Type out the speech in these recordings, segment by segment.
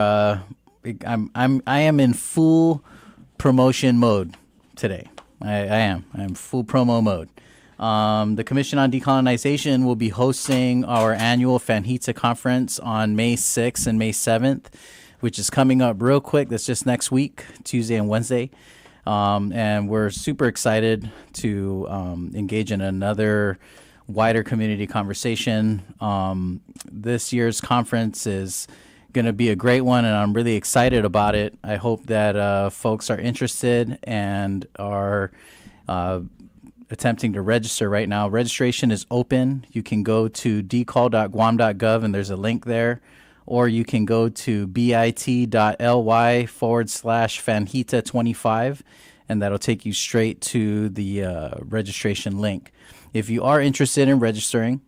I am in full promotion mode today. I'm full promo mode. The Commission on Decolonization will be hosting our annual Fanhita conference on May 6th and May 7th, which is coming up real quick. That's just next week, Tuesday and Wednesday. And we're super excited to engage in another wider community conversation. This year's conference is going to be a great one, and I'm really excited about it. I hope that folks are interested and are attempting to register right now. Registration is open. You can go to decall.guam.gov, and there's a link there. Or you can go to bit.ly/Fanhita25, and that'll take you straight to the registration link. If you are interested in registering,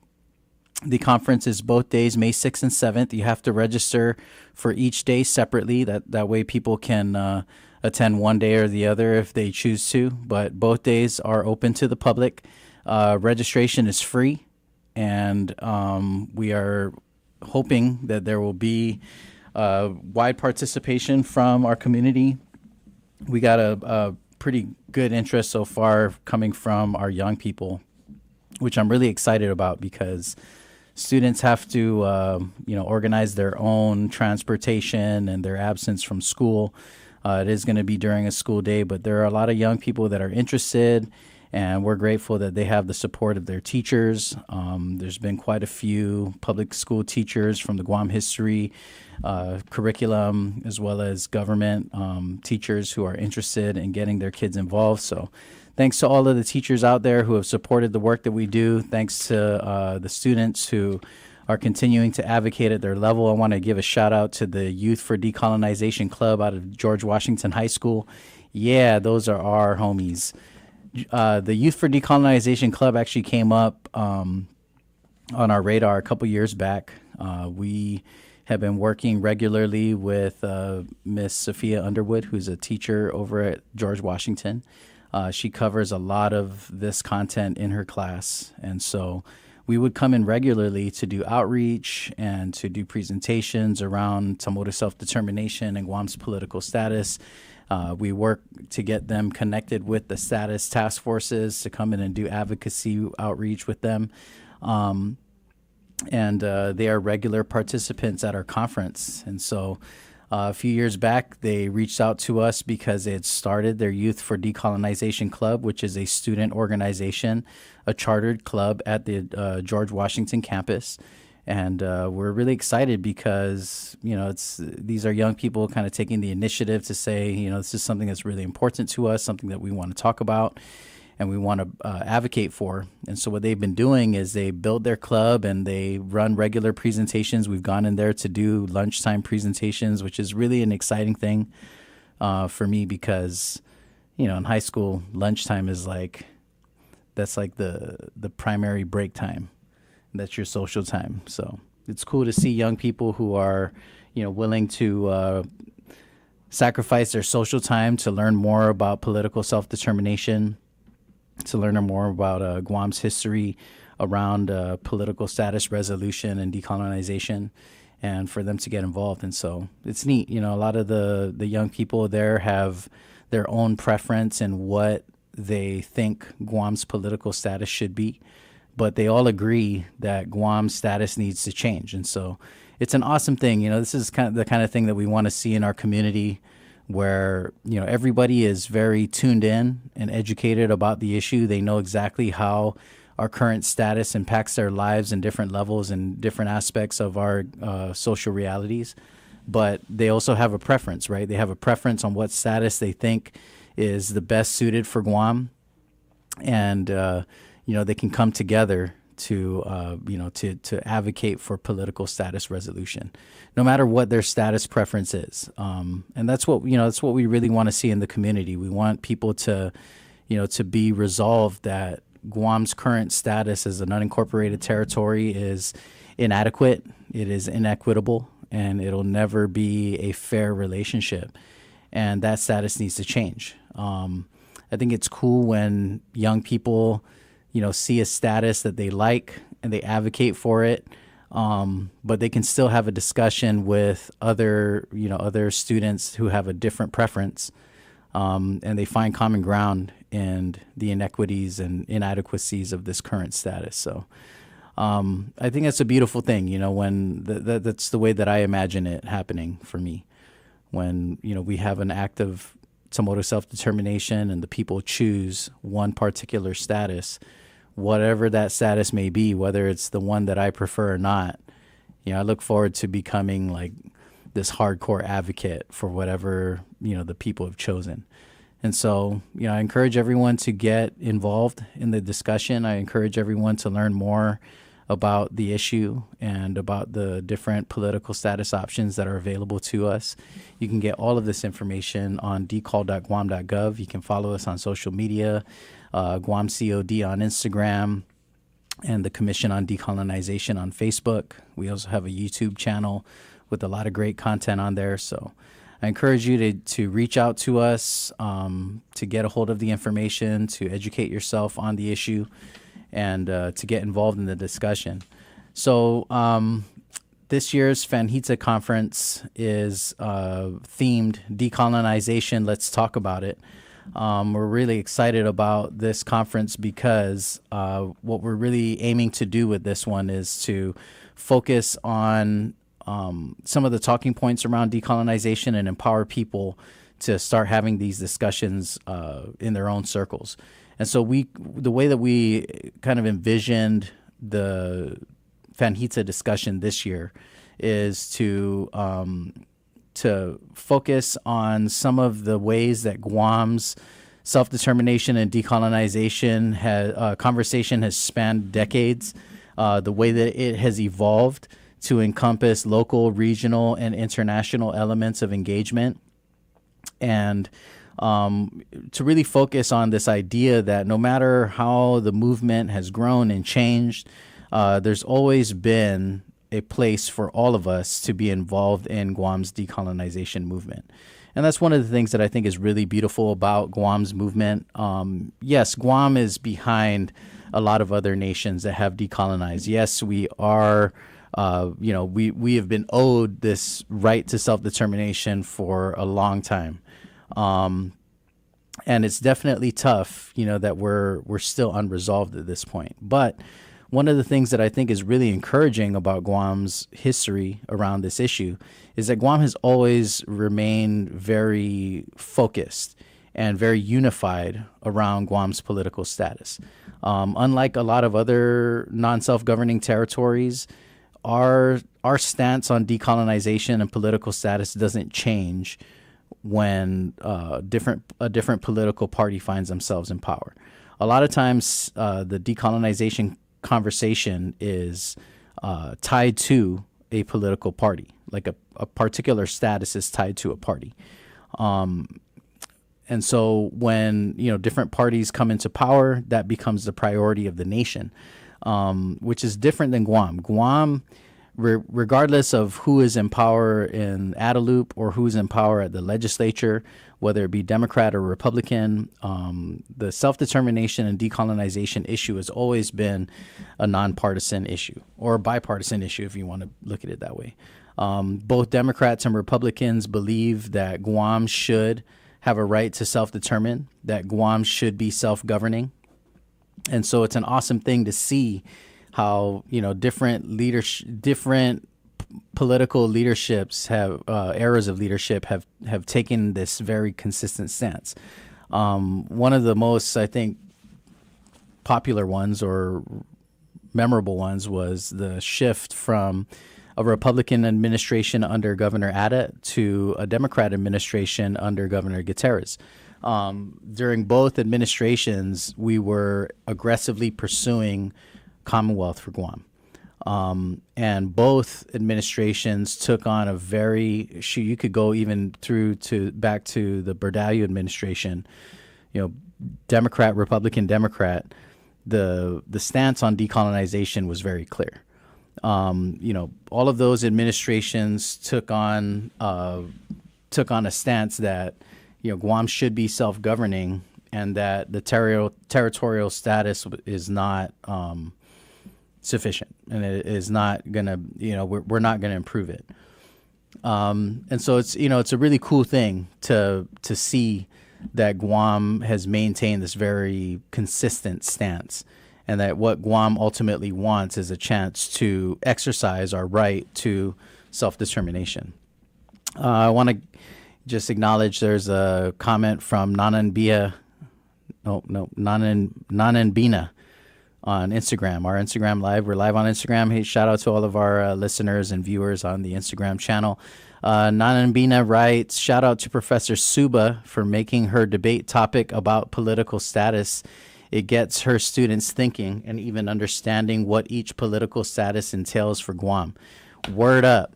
the conference is both days, May 6th and 7th. You have to register for each day separately. That way people can attend one day or the other if they choose to. But both days are open to the public. Registration is free, and we are hoping that there will be wide participation from our community. We got a pretty good interest so far coming from our young people, which I'm really excited about because students have to organize their own transportation and their absence from school. It is going to be during a school day, but there are a lot of young people that are interested, and we're grateful that they have the support of their teachers. There's been quite a few public school teachers from the Guam history curriculum, as well as government teachers who are interested in getting their kids involved. So thanks to all of the teachers out there who have supported the work that we do. Thanks to the students who are continuing to advocate at their level. I want to give a shout out to the Youth for Decolonization Club out of George Washington High School. Yeah, those are our homies. The Youth for Decolonization Club actually came up on our radar a couple years back. We have been working regularly with Miss Sophia Underwood, who's a teacher over at George Washington. She covers a lot of this content in her class, and so we would come in regularly to do outreach and to do presentations around Tamoto self-determination and Guam's political status. We work to get them connected with the status task forces to come in and do advocacy outreach with them. And they are regular participants at our conference. And so a few years back, they reached out to us because they had started their Youth for Decolonization Club, which is a student organization, a chartered club at the George Washington campus. And we're really excited because, these are young people kind of taking the initiative to say, this is something that's really important to us, something that we want to talk about and we want to advocate for. And so what they've been doing is they build their club and they run regular presentations. We've gone in there to do lunchtime presentations, which is really an exciting thing for me because, in high school, lunchtime is that's like the primary break time. That's your social time. So it's cool to see young people who are, willing to sacrifice their social time to learn more about political self-determination, to learn more about Guam's history around political status resolution and decolonization, and for them to get involved. And so it's neat. A lot of the young people there have their own preference in what they think Guam's political status should be, but they all agree that Guam's status needs to change. And so it's an awesome thing. This is the kind of thing that we want to see in our community where, everybody is very tuned in and educated about the issue. They know exactly how our current status impacts their lives in different levels and different aspects of our social realities. But they also have a preference, right? They have a preference on what status they think is the best suited for Guam. And, they can come together to advocate for political status resolution, no matter what their status preference is. And that's what we really want to see in the community. We want people to be resolved that Guam's current status as an unincorporated territory is inadequate, it is inequitable, and it'll never be a fair relationship. And that status needs to change. I think it's cool when young people, see a status that they like and they advocate for it. but they can still have a discussion with other students who have a different preference, and they find common ground in the inequities and inadequacies of this current status. So I think that's a beautiful thing, when that's the way that I imagine it happening for me. When, we have an act of Samoa self-determination and the people choose one particular status, whatever that status may be, whether it's the one that I prefer or not, I look forward to becoming like this hardcore advocate for whatever, the people have chosen. And so, I encourage everyone to get involved in the discussion. I encourage everyone to learn more about the issue and about the different political status options that are available to us. You can get all of this information on decall.guam.gov. You can follow us on social media, Guam COD on Instagram, and the Commission on Decolonization on Facebook. We also have a YouTube channel with a lot of great content on there. So I encourage you to reach out to us, to get a hold of the information, to educate yourself on the issue, and to get involved in the discussion. So this year's Fanhita conference is themed Decolonization, Let's Talk About It. We're really excited about this conference because what we're really aiming to do with this one is to focus on some of the talking points around decolonization and empower people to start having these discussions in their own circles. And so the way that we kind of envisioned the Fanhita discussion this year is to focus on some of the ways that Guam's self-determination and decolonization conversation has spanned decades, the way that it has evolved to encompass local, regional, and international elements of engagement, and to really focus on this idea that no matter how the movement has grown and changed, there's always been a place for all of us to be involved in Guam's decolonization movement. And that's one of the things that I think is really beautiful about Guam's movement. Yes, Guam is behind a lot of other nations that have decolonized. Yes, we are, we have been owed this right to self-determination for a long time. And it's definitely tough, that we're still unresolved at this point. But one of the things that I think is really encouraging about Guam's history around this issue is that Guam has always remained very focused and very unified around Guam's political status. Unlike a lot of other non-self-governing territories, our stance on decolonization and political status doesn't change when a different political party finds themselves in power. A lot of times, the decolonization conversation is tied to a political party, like a particular status is tied to a party. And so when, different parties come into power, that becomes the priority of the nation, which is different than Guam. Guam, regardless of who is in power in Adelup or who's in power at the legislature, whether it be Democrat or Republican, the self-determination and decolonization issue has always been a nonpartisan issue, or a bipartisan issue if you want to look at it that way. Both Democrats and Republicans believe that Guam should have a right to self-determine, that Guam should be self-governing. And so it's an awesome thing to see how, different political leaderships have eras of leadership have taken this very consistent stance. One of the most, I think, popular ones or memorable ones was the shift from a Republican administration under Governor Atta to a Democrat administration under Governor Gutierrez. During both administrations, we were aggressively pursuing Commonwealth for Guam. And both administrations took on a you could go even back to the Berdallo administration, Democrat, Republican, Democrat, the stance on decolonization was very clear. All of those administrations took on a stance that, Guam should be self-governing and that the territorial status is not sufficient, and it is not gonna, we're not gonna improve it. And so it's a really cool thing to see that Guam has maintained this very consistent stance, and that what Guam ultimately wants is a chance to exercise our right to self-determination. I want to just acknowledge there's a comment from Nananbina on Instagram, our Instagram live. We're live on Instagram. Hey, shout out to all of our listeners and viewers on the Instagram channel. Nananbina writes, shout out to Professor Suba for making her debate topic about political status. It gets her students thinking and even understanding what each political status entails for Guam. Word up.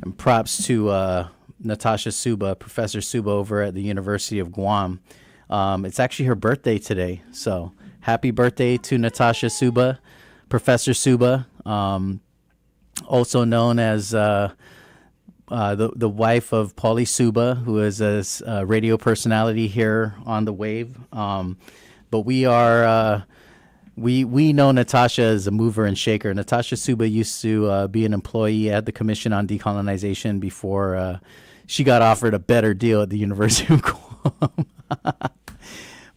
And props to Natasha Suba, Professor Suba over at the University of Guam. It's actually her birthday today, so happy birthday to Natasha Suba, Professor Suba, also known as the wife of Paulie Suba, who is a radio personality here on the Wave. But we are we know Natasha as a mover and shaker. Natasha Suba used to be an employee at the Commission on Decolonization before she got offered a better deal at the University of Guam.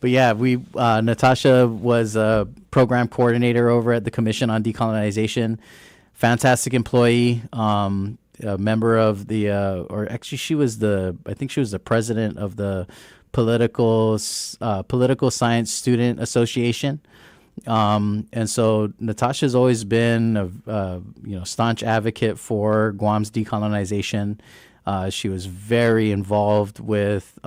But yeah, Natasha was a program coordinator over at the Commission on Decolonization. Fantastic employee, a member of the, or actually I think she was the president of the Political Science Student Association. And so Natasha's always been a staunch advocate for Guam's decolonization. She was very involved with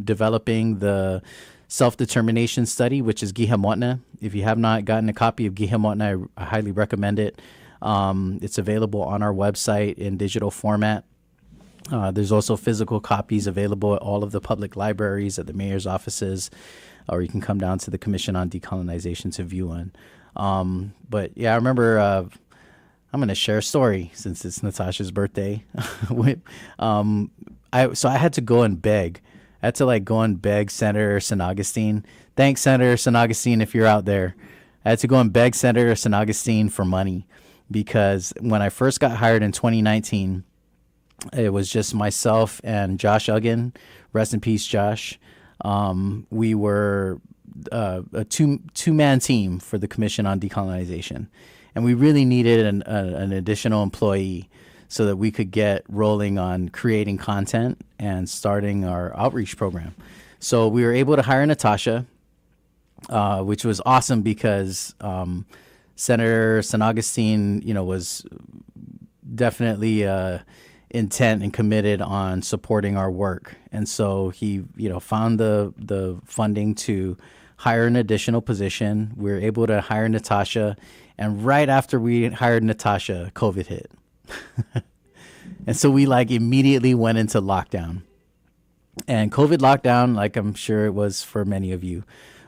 developing the self-determination study, which is Gihamotna. If you have not gotten a copy of Gihamotna, I highly recommend it. It's available on our website in digital format. There's also physical copies available at all of the public libraries, at the mayor's offices, or you can come down to the Commission on Decolonization to view one. But yeah, I remember I'm going to share a story since it's Natasha's birthday. So I had to go and beg. I had to go and beg Senator San Augustine. Thanks, Senator San Augustine, if you're out there. I had to go and beg Senator San Augustine for money because when I first got hired in 2019, it was just myself and Josh Uggan. Rest in peace, Josh. We were a two-man team for the Commission on Decolonization. And we really needed an additional employee so that we could get rolling on creating content and starting our outreach program. So we were able to hire Natasha, which was awesome because Senator San Augustine, was definitely intent and committed on supporting our work. And so he, found the funding to hire an additional position. We were able to hire Natasha. And right after we hired Natasha, COVID hit. And so we immediately went into lockdown. And COVID lockdown, like I'm sure it was for many of you,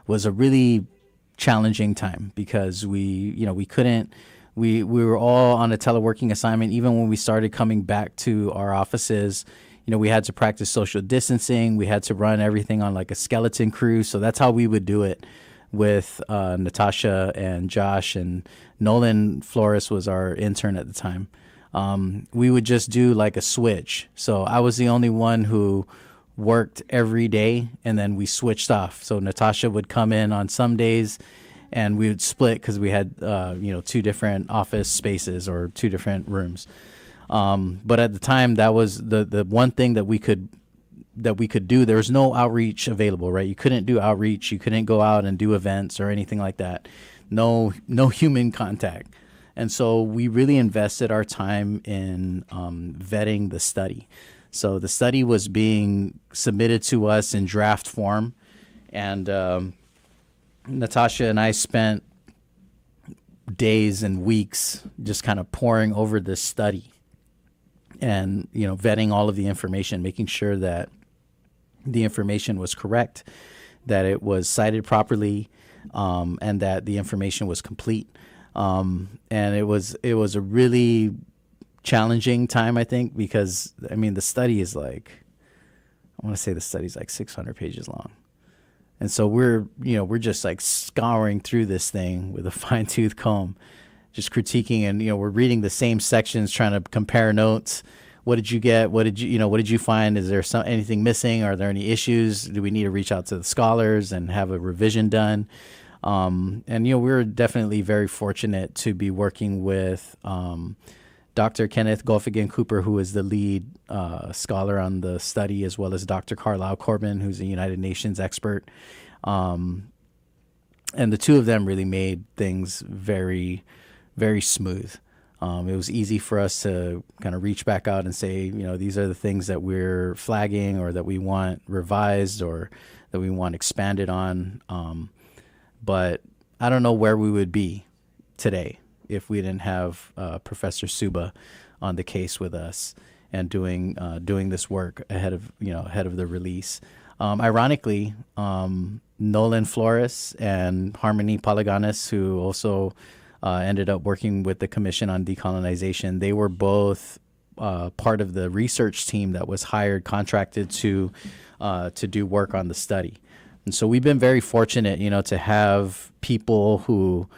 was a really challenging time because we were all on a teleworking assignment. Even when we started coming back to our offices, we had to practice social distancing. We had to run everything on a skeleton crew. So that's how we would do it with Natasha and Josh, and Nolan Flores was our intern at the time. We would just do a switch. So I was the only one who worked every day, and then we switched off. So Natasha would come in on some days, and we would split because we had two different office spaces or two different rooms. But at the time, that was the one thing that we could do. There was no outreach available, right? You couldn't do outreach. You couldn't go out and do events or anything like that. No human contact. And so we really invested our time in vetting the study. So the study was being submitted to us in draft form. And Natasha and I spent days and weeks just kind of poring over this study and, vetting all of the information, making sure that the information was correct, that it was cited properly, and that the information was complete. And it was a really challenging time, I think, because the study is I want to say the study's 600 pages long. And so we're just like scouring through this thing with a fine tooth comb, just critiquing, and we're reading the same sections, trying to compare notes. What did you get? What did you find? Is there anything missing? Are there any issues? Do we need to reach out to the scholars and have a revision done? And we're definitely very fortunate to be working with Dr. Kenneth Golfigan Cooper, who is the lead scholar on the study, as well as Dr. Carlisle Corbin, who's a United Nations expert. And the two of them really made things very, very smooth. It was easy for us to kind of reach back out and say, these are the things that we're flagging or that we want revised or that we want expanded on. But I don't know where we would be today if we didn't have Professor Suba on the case with us and doing this work ahead of the release. Ironically, Nolan Flores and Harmony Palaganes, who also ended up working with the Commission on Decolonization, they were both part of the research team that was contracted to do work on the study. And so we've been very fortunate, to have people who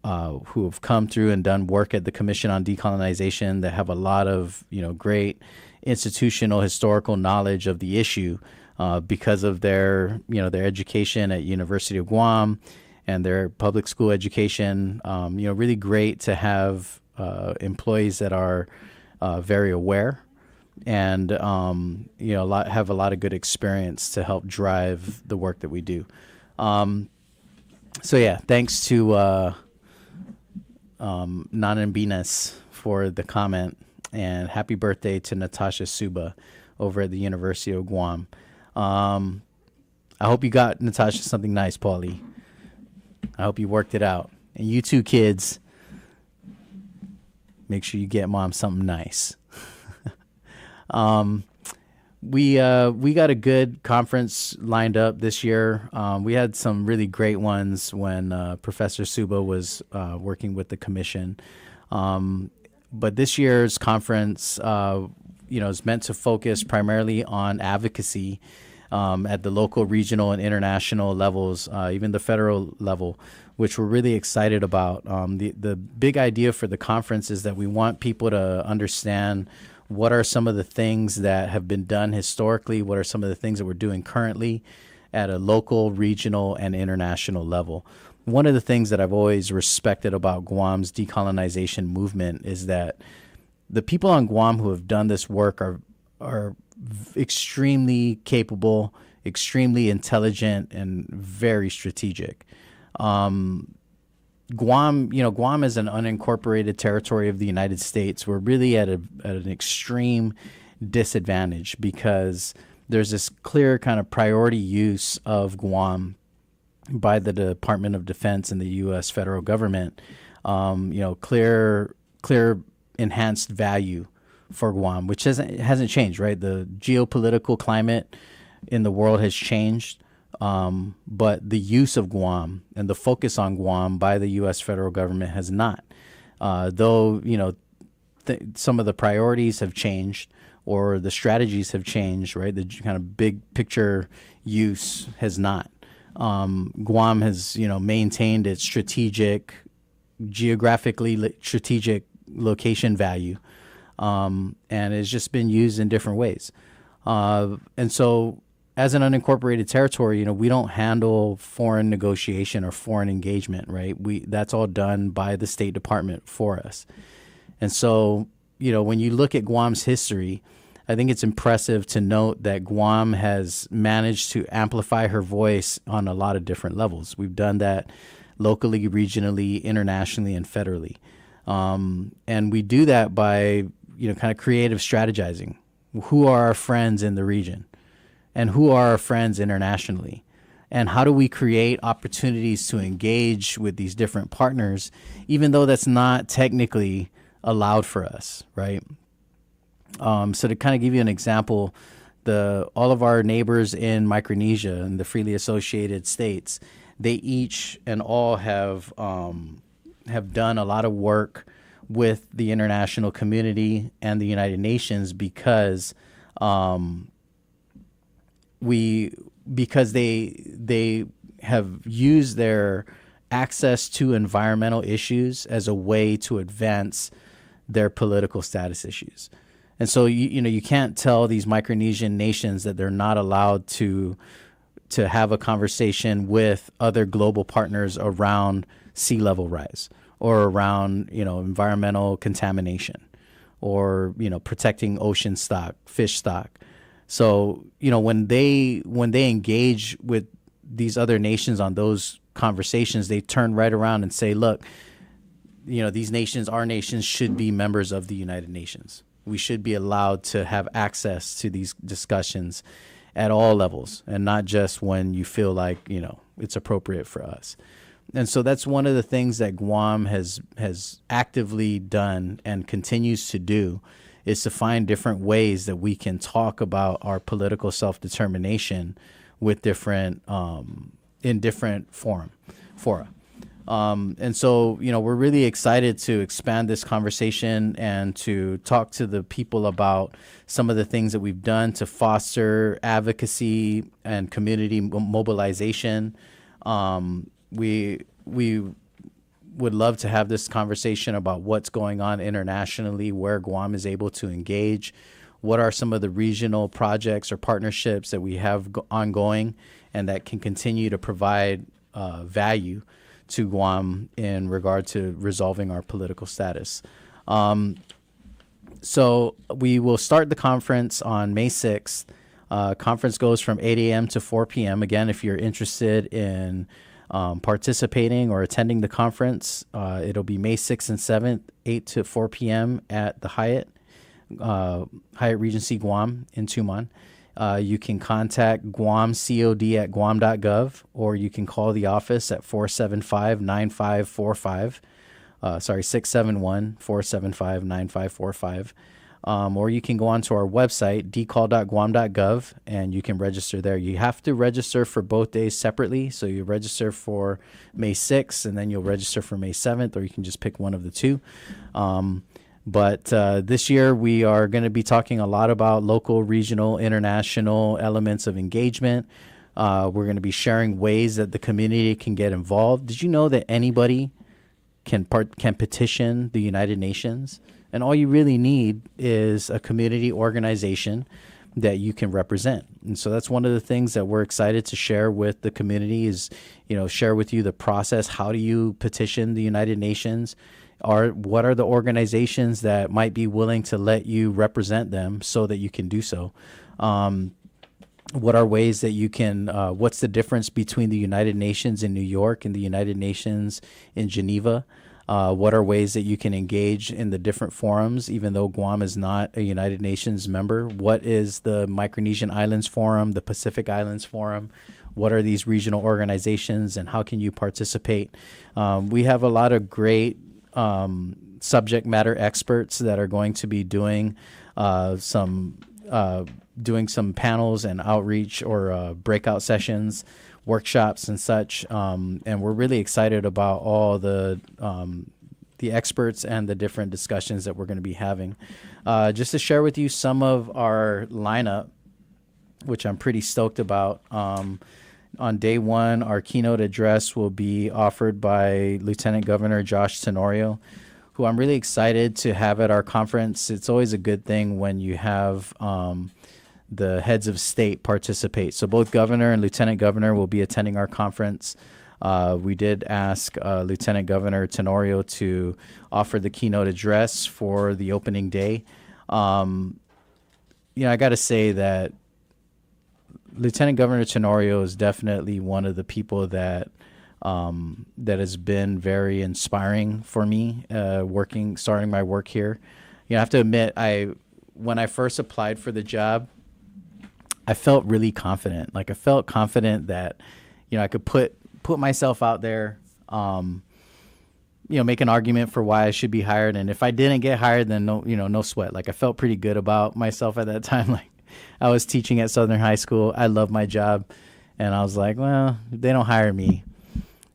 have come through and done work at the Commission on Decolonization that have a lot of, great institutional historical knowledge of the issue because of their education at University of Guam and their public school education. Really great to have employees that are very aware and have a lot of good experience to help drive the work that we do. Thanks to Nanambinas for the comment, and happy birthday to Natasha Suba over at the University of Guam. I hope you got Natasha something nice, Paulie. I hope you worked it out. And you two kids, make sure you get mom something nice. We got a good conference lined up this year. We had some really great ones when Professor Suba was working with the commission. But this year's conference, is meant to focus primarily on advocacy at the local, regional, and international levels, even the federal level, which we're really excited about. The big idea for the conference is that we want people to understand what are some of the things that have been done historically, what are some of the things that we're doing currently at a local, regional, and international level. One of the things that I've always respected about Guam's decolonization movement is that the people on Guam who have done this work are extremely capable, extremely intelligent, and very strategic. Guam is an unincorporated territory of the United States. We're really at an extreme disadvantage because there's this clear kind of priority use of Guam by the Department of Defense and the U.S. federal government. Clear enhanced value for Guam, which hasn't changed, right? The geopolitical climate in the world has changed. But the use of Guam and the focus on Guam by the U.S. federal government has not. Though, some of the priorities have changed or the strategies have changed, right? The kind of big picture use has not. Guam has, maintained its geographically strategic location value, and it's just been used in different ways. And so, as an unincorporated territory, we don't handle foreign negotiation or foreign engagement, right? That's all done by the State Department for us. And so, when you look at Guam's history, I think it's impressive to note that Guam has managed to amplify her voice on a lot of different levels. We've done that locally, regionally, internationally, and federally. And we do that by, kind of creative strategizing. Who are our friends in the region? And who are our friends internationally? And how do we create opportunities to engage with these different partners, even though that's not technically allowed for us, right? So to kind of give you an example, all of our neighbors in Micronesia and the freely associated states, they each and all have done a lot of work with the international community and the United Nations because we because they have used their access to environmental issues as a way to advance their political status issues. And so you can't tell these Micronesian nations that they're not allowed to have a conversation with other global partners around sea level rise or around environmental contamination or protecting ocean stock, fish stock. So when they engage with these other nations on those conversations, they turn right around and say, look, these nations, our nations, should be members of the United Nations. We should be allowed to have access to these discussions at all levels, and not just when you feel like it's appropriate for us. And so that's one of the things that Guam has actively done and continues to do, is to find different ways that we can talk about our political self-determination with different in different fora. And so, we're really excited to expand this conversation and to talk to the people about some of the things that we've done to foster advocacy and community mobilization. We would love to have this conversation about what's going on internationally, where Guam is able to engage, what are some of the regional projects or partnerships that we have ongoing and that can continue to provide value to Guam in regard to resolving our political status. So we will start the conference on May 6th. Conference goes from 8 a.m. to 4 p.m. Again, if you're interested in participating or attending the conference, it'll be May 6th and 7th, 8 to 4 p.m. at the Hyatt Regency Guam in Tumon. You can contact guamcod@guam.gov, or you can call the office at 475-9545. 671-475-9545. Or you can go onto our website, dcall.guam.gov, and you can register there. You have to register for both days separately. So you register for May 6th, and then you'll register for May 7th, or you can just pick one of the two. But this year we are going to be talking a lot about local, regional, international elements of engagement. We're going to be sharing ways that the community can get involved. Did you know that anybody can petition the United Nations? And all you really need is a community organization that you can represent. And so that's one of the things that we're excited to share with the community is, share with you the process. How do you petition the United Nations? What are the organizations that might be willing to let you represent them so that you can do so? What are ways that you can, what's the difference between the United Nations in New York and the United Nations in Geneva? What are ways that you can engage in the different forums, even though Guam is not a United Nations member? What is the Micronesian Islands Forum, the Pacific Islands Forum? What are these regional organizations, and how can you participate? We have a lot of great subject matter experts that are going to be doing some panels and outreach or breakout sessions, workshops and such, and we're really excited about all the experts and the different discussions that we're going to be having. Just to share with you some of our lineup, which I'm pretty stoked about. On day one, our keynote address will be offered by Lieutenant Governor Josh Tenorio, who I'm really excited to have at our conference. It's always a good thing when you have the heads of state participate. So both governor and lieutenant governor will be attending our conference. We did ask Lieutenant Governor Tenorio to offer the keynote address for the opening day. I got to say that Lieutenant Governor Tenorio is definitely one of the people that has been very inspiring for me, starting my work here. I have to admit, when I first applied for the job, I felt really confident. I felt confident that, I could put myself out there, make an argument for why I should be hired. And if I didn't get hired, then no sweat. I felt pretty good about myself at that time. I was teaching at Southern High School. I love my job. And I was like, well, if they don't hire me,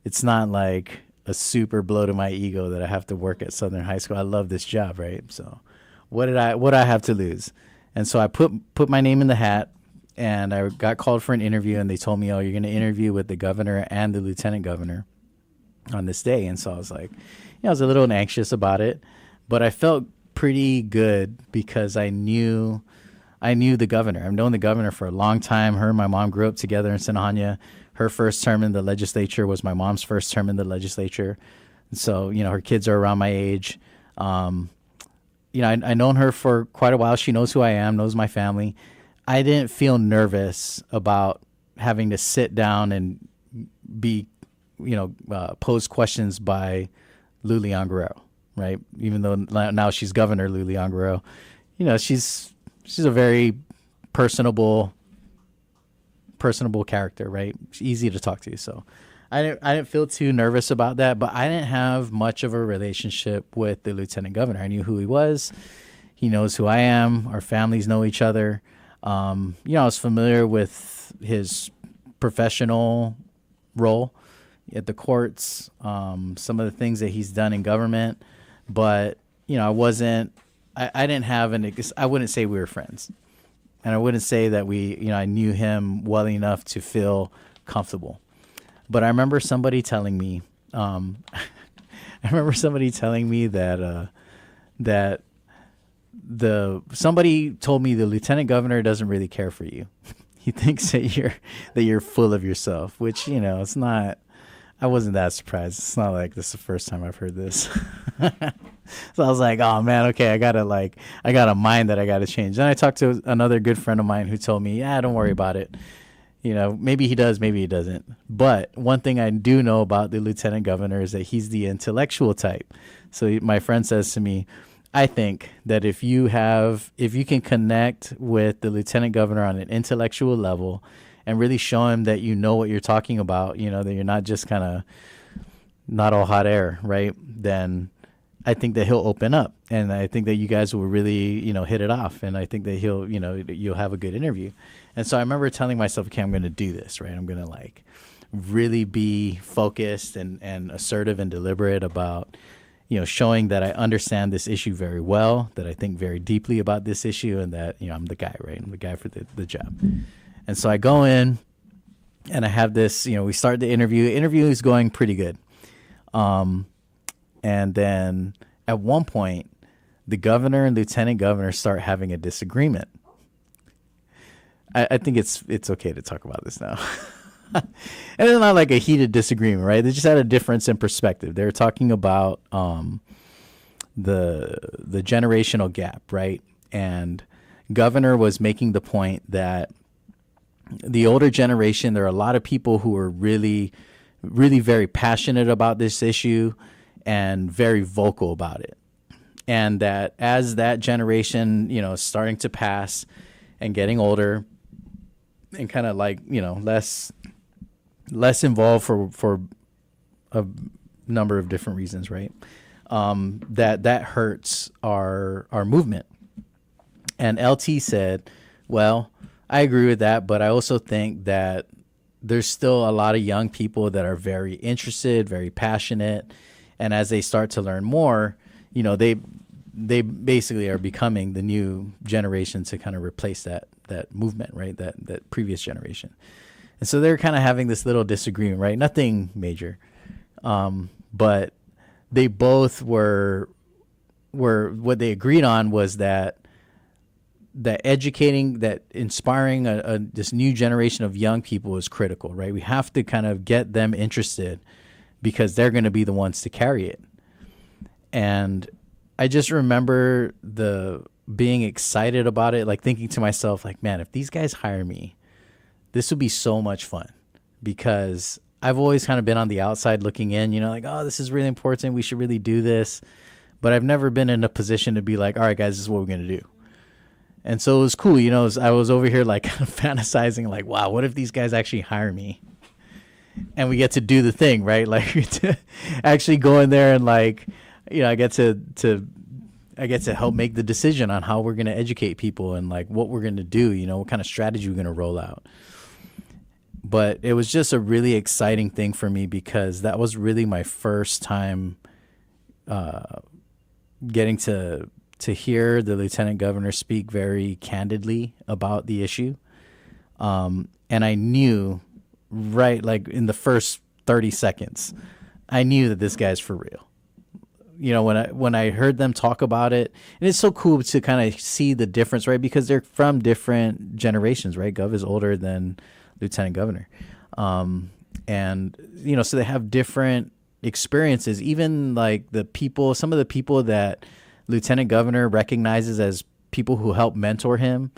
it's not like a super blow to my ego that I have to work at Southern High School. I love this job, right? So what I have to lose? And so I put my name in the hat, and I got called for an interview, and they told me, "Oh, you're going to interview with the governor and the lieutenant governor on this day." And so I was like, I was a little anxious about it, but I felt pretty good because I knew the governor. I've known the governor for a long time. Her and my mom grew up together in Sinajana. Her first term in the legislature was my mom's first term in the legislature. And so, her kids are around my age. I've known her for quite a while. She knows who I am, knows my family. I didn't feel nervous about having to sit down and be, posed questions by Lulian Guerrero, right? Even though now she's Governor Lulian Guerrero, she's a very personable character, right? She's easy to talk to. So I didn't feel too nervous about that, but I didn't have much of a relationship with the lieutenant governor. I knew who he was. He knows who I am. Our families know each other. I was familiar with his professional role at the courts, some of the things that he's done in government, but I didn't have I wouldn't say we were friends, and I wouldn't say that I knew him well enough to feel comfortable. But I remember somebody telling me, that somebody told me the lieutenant governor doesn't really care for you. He thinks that you're full of yourself, which, it's not. I wasn't that surprised. It's not like this is the first time I've heard this. So I was like, oh man, okay, I got a mind that I got to change. Then I talked to another good friend of mine who told me, yeah, don't worry about it. Maybe he does, maybe he doesn't. But one thing I do know about the lieutenant governor is that he's the intellectual type. So my friend says to me, I think that if you can connect with the lieutenant governor on an intellectual level and really show him that you know what you're talking about, that you're not just kind of not all hot air, right? Then I think that he'll open up, and I think that you guys will really, hit it off, and I think that you'll have a good interview. And so I remember telling myself, okay, I'm going to do this, right? I'm going to really be focused and assertive and deliberate about, showing that I understand this issue very well, that I think very deeply about this issue, and that, I'm the guy, right? I'm the guy for the job. And so I go in and I have this, we start the interview. The interview is going pretty good. And then at one point, the governor and lieutenant governor start having a disagreement. I think it's okay to talk about this now. And it's not like a heated disagreement, right? They just had a difference in perspective. They were talking about the generational gap, right? And governor was making the point that the older generation, there are a lot of people who are really, really very passionate about this issue and very vocal about it. And that as that generation, is starting to pass and getting older and kind of less involved for a number of different reasons, right? That hurts our movement. And LT said, well, I agree with that, but I also think that there's still a lot of young people that are very interested, very passionate, and as they start to learn more, they basically are becoming the new generation to kind of replace that movement, right? That previous generation. And so they're kind of having this little disagreement, right? Nothing major, but they both were what they agreed on was that educating, that inspiring this new generation of young people is critical, right? We have to kind of get them interested because they're going to be the ones to carry it. And I just remember being excited about it, thinking to myself, man, if these guys hire me, this would be so much fun, because I've always kind of been on the outside looking in, oh, this is really important. We should really do this. But I've never been in a position to be like, all right, guys, this is what we're going to do. And so it was cool, I was over here kind of fantasizing, wow, what if these guys actually hire me and we get to do the thing, right? To actually go in there and I get to help make the decision on how we're going to educate people and what we're going to do, what kind of strategy we're going to roll out. But it was just a really exciting thing for me because that was really my first time getting to hear the lieutenant governor speak very candidly about the issue. And I knew right, like in the first 30 seconds, I knew that this guy's for real. You know, when I heard them talk about it, and it's so cool to kind of see the difference, right? Because they're from different generations, right? Gov is older than Lieutenant Governor, and you know, so they have different experiences. Even like some of the people that Lieutenant Governor recognizes as people who help mentor him,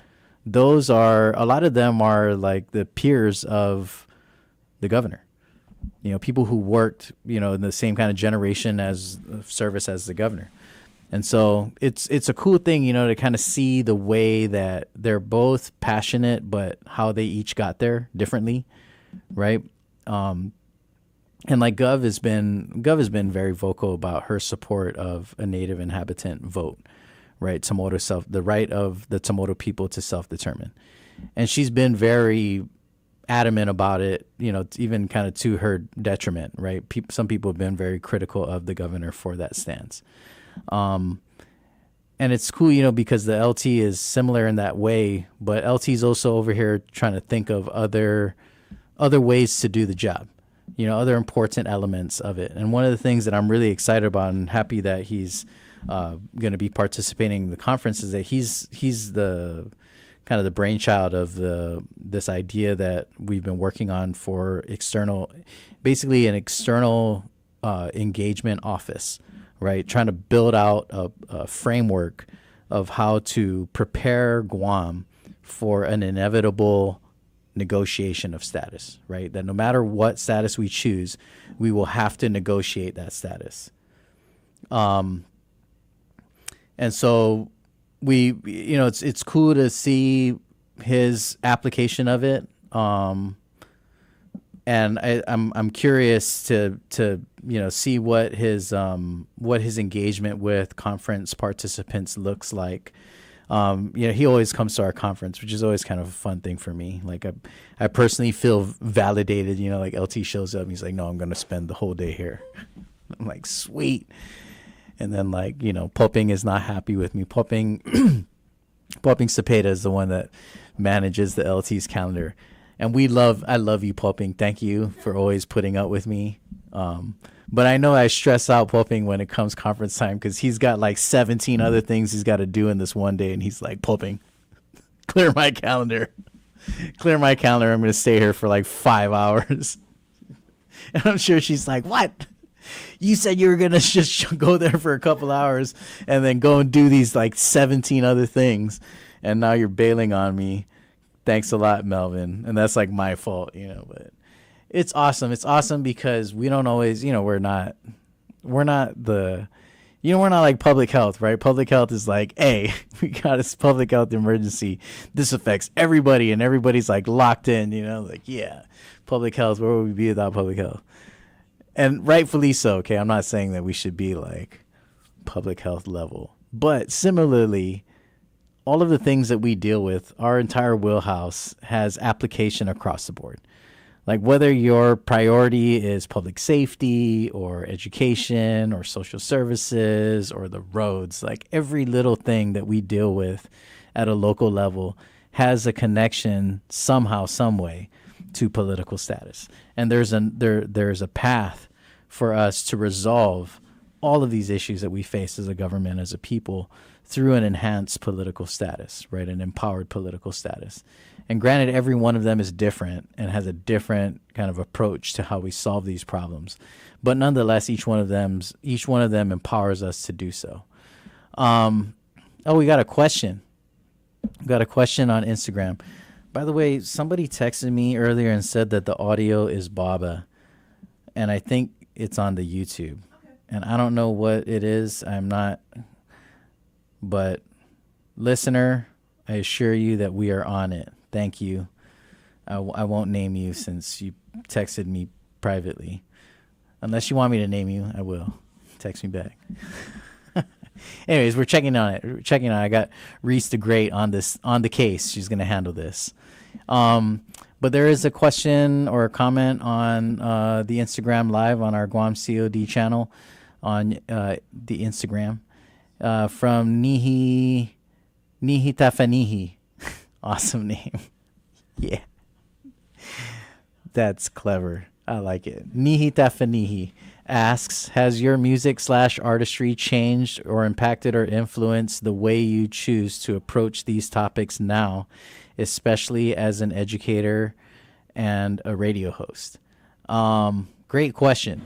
those are a lot of them are like the peers of the governor. You know, people who worked, you know, in the same kind of generation as service as the governor. And so it's a cool thing, you know, to kind of see the way that they're both passionate, but how they each got there differently, right? And like Gov has been very vocal about her support of a native inhabitant vote, right? The right of the Tomoto people to self-determine. And she's been very adamant about it, you know, even kind of to her detriment, right? Some people have been very critical of the governor for that stance. And it's cool, you know, because the LT is similar in that way, but LT is also over here trying to think of other ways to do the job, you know, other important elements of it. And one of the things that I'm really excited about and happy that he's going to be participating in the conference is that he's the kind of the brainchild of this idea that we've been working on for basically an external engagement office, right? Trying to build out a framework of how to prepare Guam for an inevitable negotiation of status, right? That no matter what status we choose, we will have to negotiate that status. And so you know, it's cool to see his application of it. And I'm curious to you know, see what his engagement with conference participants looks like. You know, he always comes to our conference, which is always kind of a fun thing for me. Like I personally feel validated, you know, like LT shows up and he's like, no, I'm going to spend the whole day here. I'm like, sweet. And then, like, you know, Popping is not happy with me. Popping Cepeda is the one that manages the LT's calendar. And I love you, Popping. Thank you for always putting up with me. But I know I stress out Popping when it comes conference time because he's got like 17 other things he's got to do in this one day. And he's like, Popping, clear my calendar. Clear my calendar. I'm going to stay here for like 5 hours. And I'm sure she's like, what? You said you were going to just go there for a couple hours and then go and do these like 17 other things. And now you're bailing on me. Thanks a lot, Melvin. And that's like my fault, you know, but it's awesome. It's awesome because we don't always, you know, we're not like public health, right? Public health is like, hey, we got this public health emergency. This affects everybody and everybody's like locked in, you know, like, yeah, public health, where would we be without public health? And rightfully so, okay? I'm not saying that we should be like public health level. But similarly, all of the things that we deal with, our entire wheelhouse has application across the board. Like whether your priority is public safety or education or social services or the roads, like every little thing that we deal with at a local level has a connection somehow, some way to political status. And there's a path for us to resolve all of these issues that we face as a government, as a people, through an enhanced political status, right? An empowered political status. And granted, every one of them is different and has a different kind of approach to how we solve these problems. But nonetheless, each one of them empowers us to do so. We got a question. We got a question on Instagram. By the way, somebody texted me earlier and said that the audio is Baba, and I think it's on the YouTube. Okay. And I don't know what it is. I'm not, but listener, I assure you that we are on it. Thank you. I won't name you since you texted me privately. Unless you want me to name you, I will. Text me back. Anyways, we're checking on it. I got Reese the Great on the case. She's going to handle this. But there is a question or a comment on the Instagram Live on our Guam COD channel on the Instagram from Nihi Tafanihi. Awesome name. Yeah. That's clever. I like it. Nihi Tafanihi asks, has your music slash artistry changed or impacted or influenced the way you choose to approach these topics now, especially as an educator and a radio host? Great question.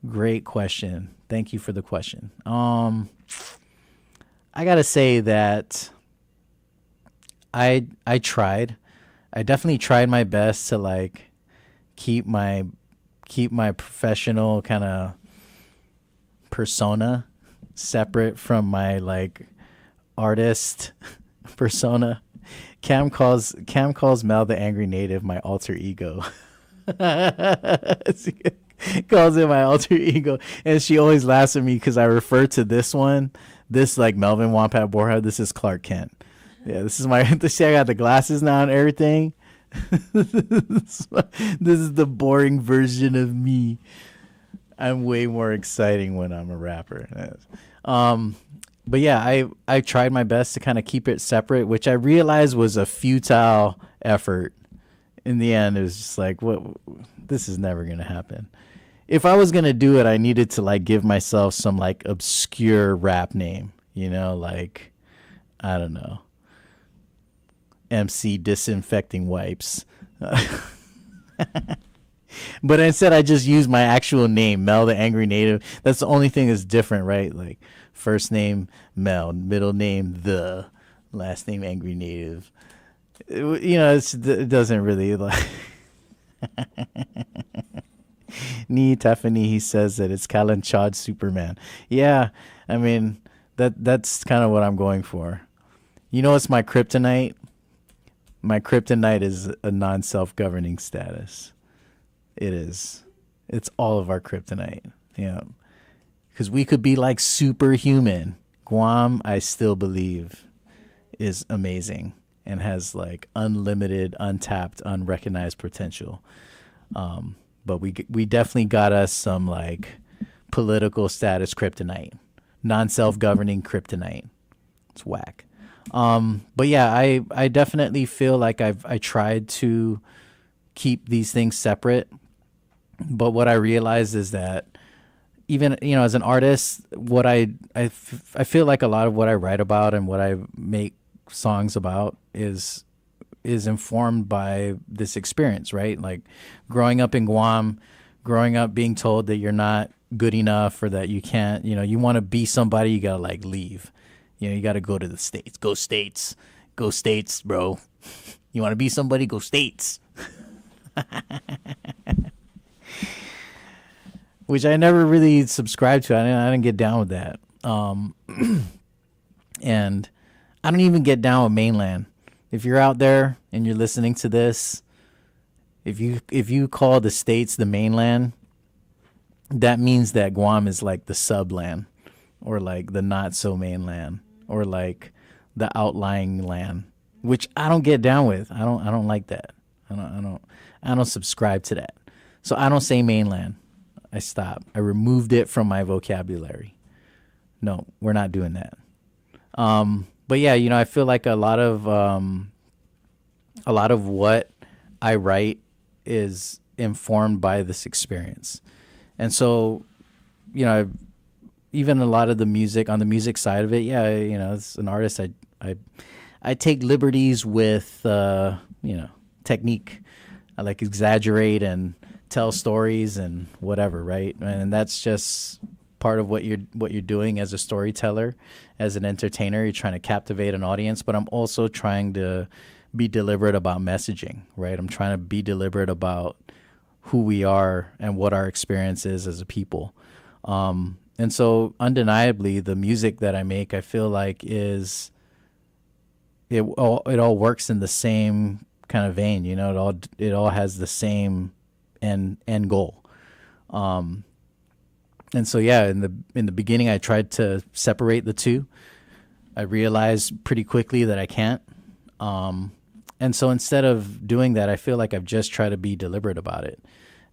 Great question. Thank you for the question. I gotta say that I tried. I definitely tried my best to like keep my professional kind of persona separate from my like artist persona. Cam calls Mel the Angry Native my alter ego. Calls it my alter ego, and she always laughs at me because I refer to this one, this like Melvin, Wonpat, Borja. This is Clark Kent. Yeah, this is my. See, I got the glasses now and everything. This is the boring version of me. I'm way more exciting when I'm a rapper. But yeah, I tried my best to kind of keep it separate, which I realized was a futile effort. In the end, it was just like, what? This is never gonna happen. If I was gonna do it, I needed to like give myself some like obscure rap name, like I don't know, MC Disinfecting Wipes. But instead, I just use my actual name, Mel the Angry Native. That's the only thing that's different, right? Like first name Mel, middle name the, last name Angry Native. It doesn't really like. Ni Tiffany, he says that it's Kalanchad Superman. Yeah, I mean that's kind of what I'm going for. It's my kryptonite. My kryptonite is a non-self-governing status. It is. It's all of our kryptonite. Yeah, because we could be like superhuman. Guam, I still believe, is amazing and has like unlimited, untapped, unrecognized potential. But we definitely got us some like political status kryptonite, non-self-governing kryptonite. It's whack. But yeah, I definitely feel like I tried to keep these things separate. But what I realized is that even, as an artist, what I feel like a lot of what I write about and what I make songs about is informed by this experience, right? Like growing up in Guam, growing up being told that you're not good enough or that you can't, you want to be somebody, you got to like leave. You got to go to the States. Go States. Go States, bro. You want to be somebody? Go States. Which I never really subscribed to. I didn't get down with that. And I don't even get down with mainland. If you're out there and you're listening to this, if you call the States the mainland, that means that Guam is like the subland or like the not so mainland or like the outlying land, which I don't get down with. I don't like that. I don't subscribe to that. So I don't say mainland. I stopped. I removed it from my vocabulary. No, we're not doing that. But yeah, I feel like a lot of what I write is informed by this experience. And so, even a lot of the music on the music side of it, yeah, as an artist, I take liberties with, technique. I like exaggerate and tell stories and whatever, right? And that's just part of what you're doing as a storyteller, as an entertainer. You're trying to captivate an audience, but I'm also trying to be deliberate about messaging, right? I'm trying to be deliberate about who we are and what our experience is as a people. And so undeniably, the music that I make, I feel like it all works in the same kind of vein. It all has the same end goal. And so yeah, in the beginning, I tried to separate the two. I realized pretty quickly that I can't. And so instead of doing that, I feel like I've just tried to be deliberate about it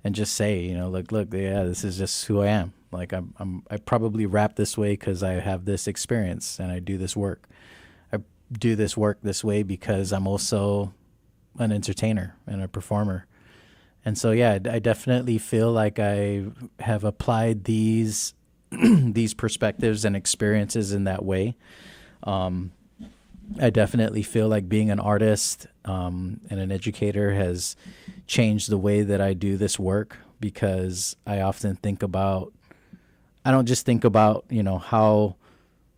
and just say, look, yeah, this is just who I am. Like I probably rap this way because I have this experience and I do this work. I do this work this way because I'm also an entertainer and a performer. And so, yeah, I definitely feel like I have applied these these perspectives and experiences in that way. I definitely feel like being an artist and an educator has changed the way that I do this work, because I often think about, I don't just think about,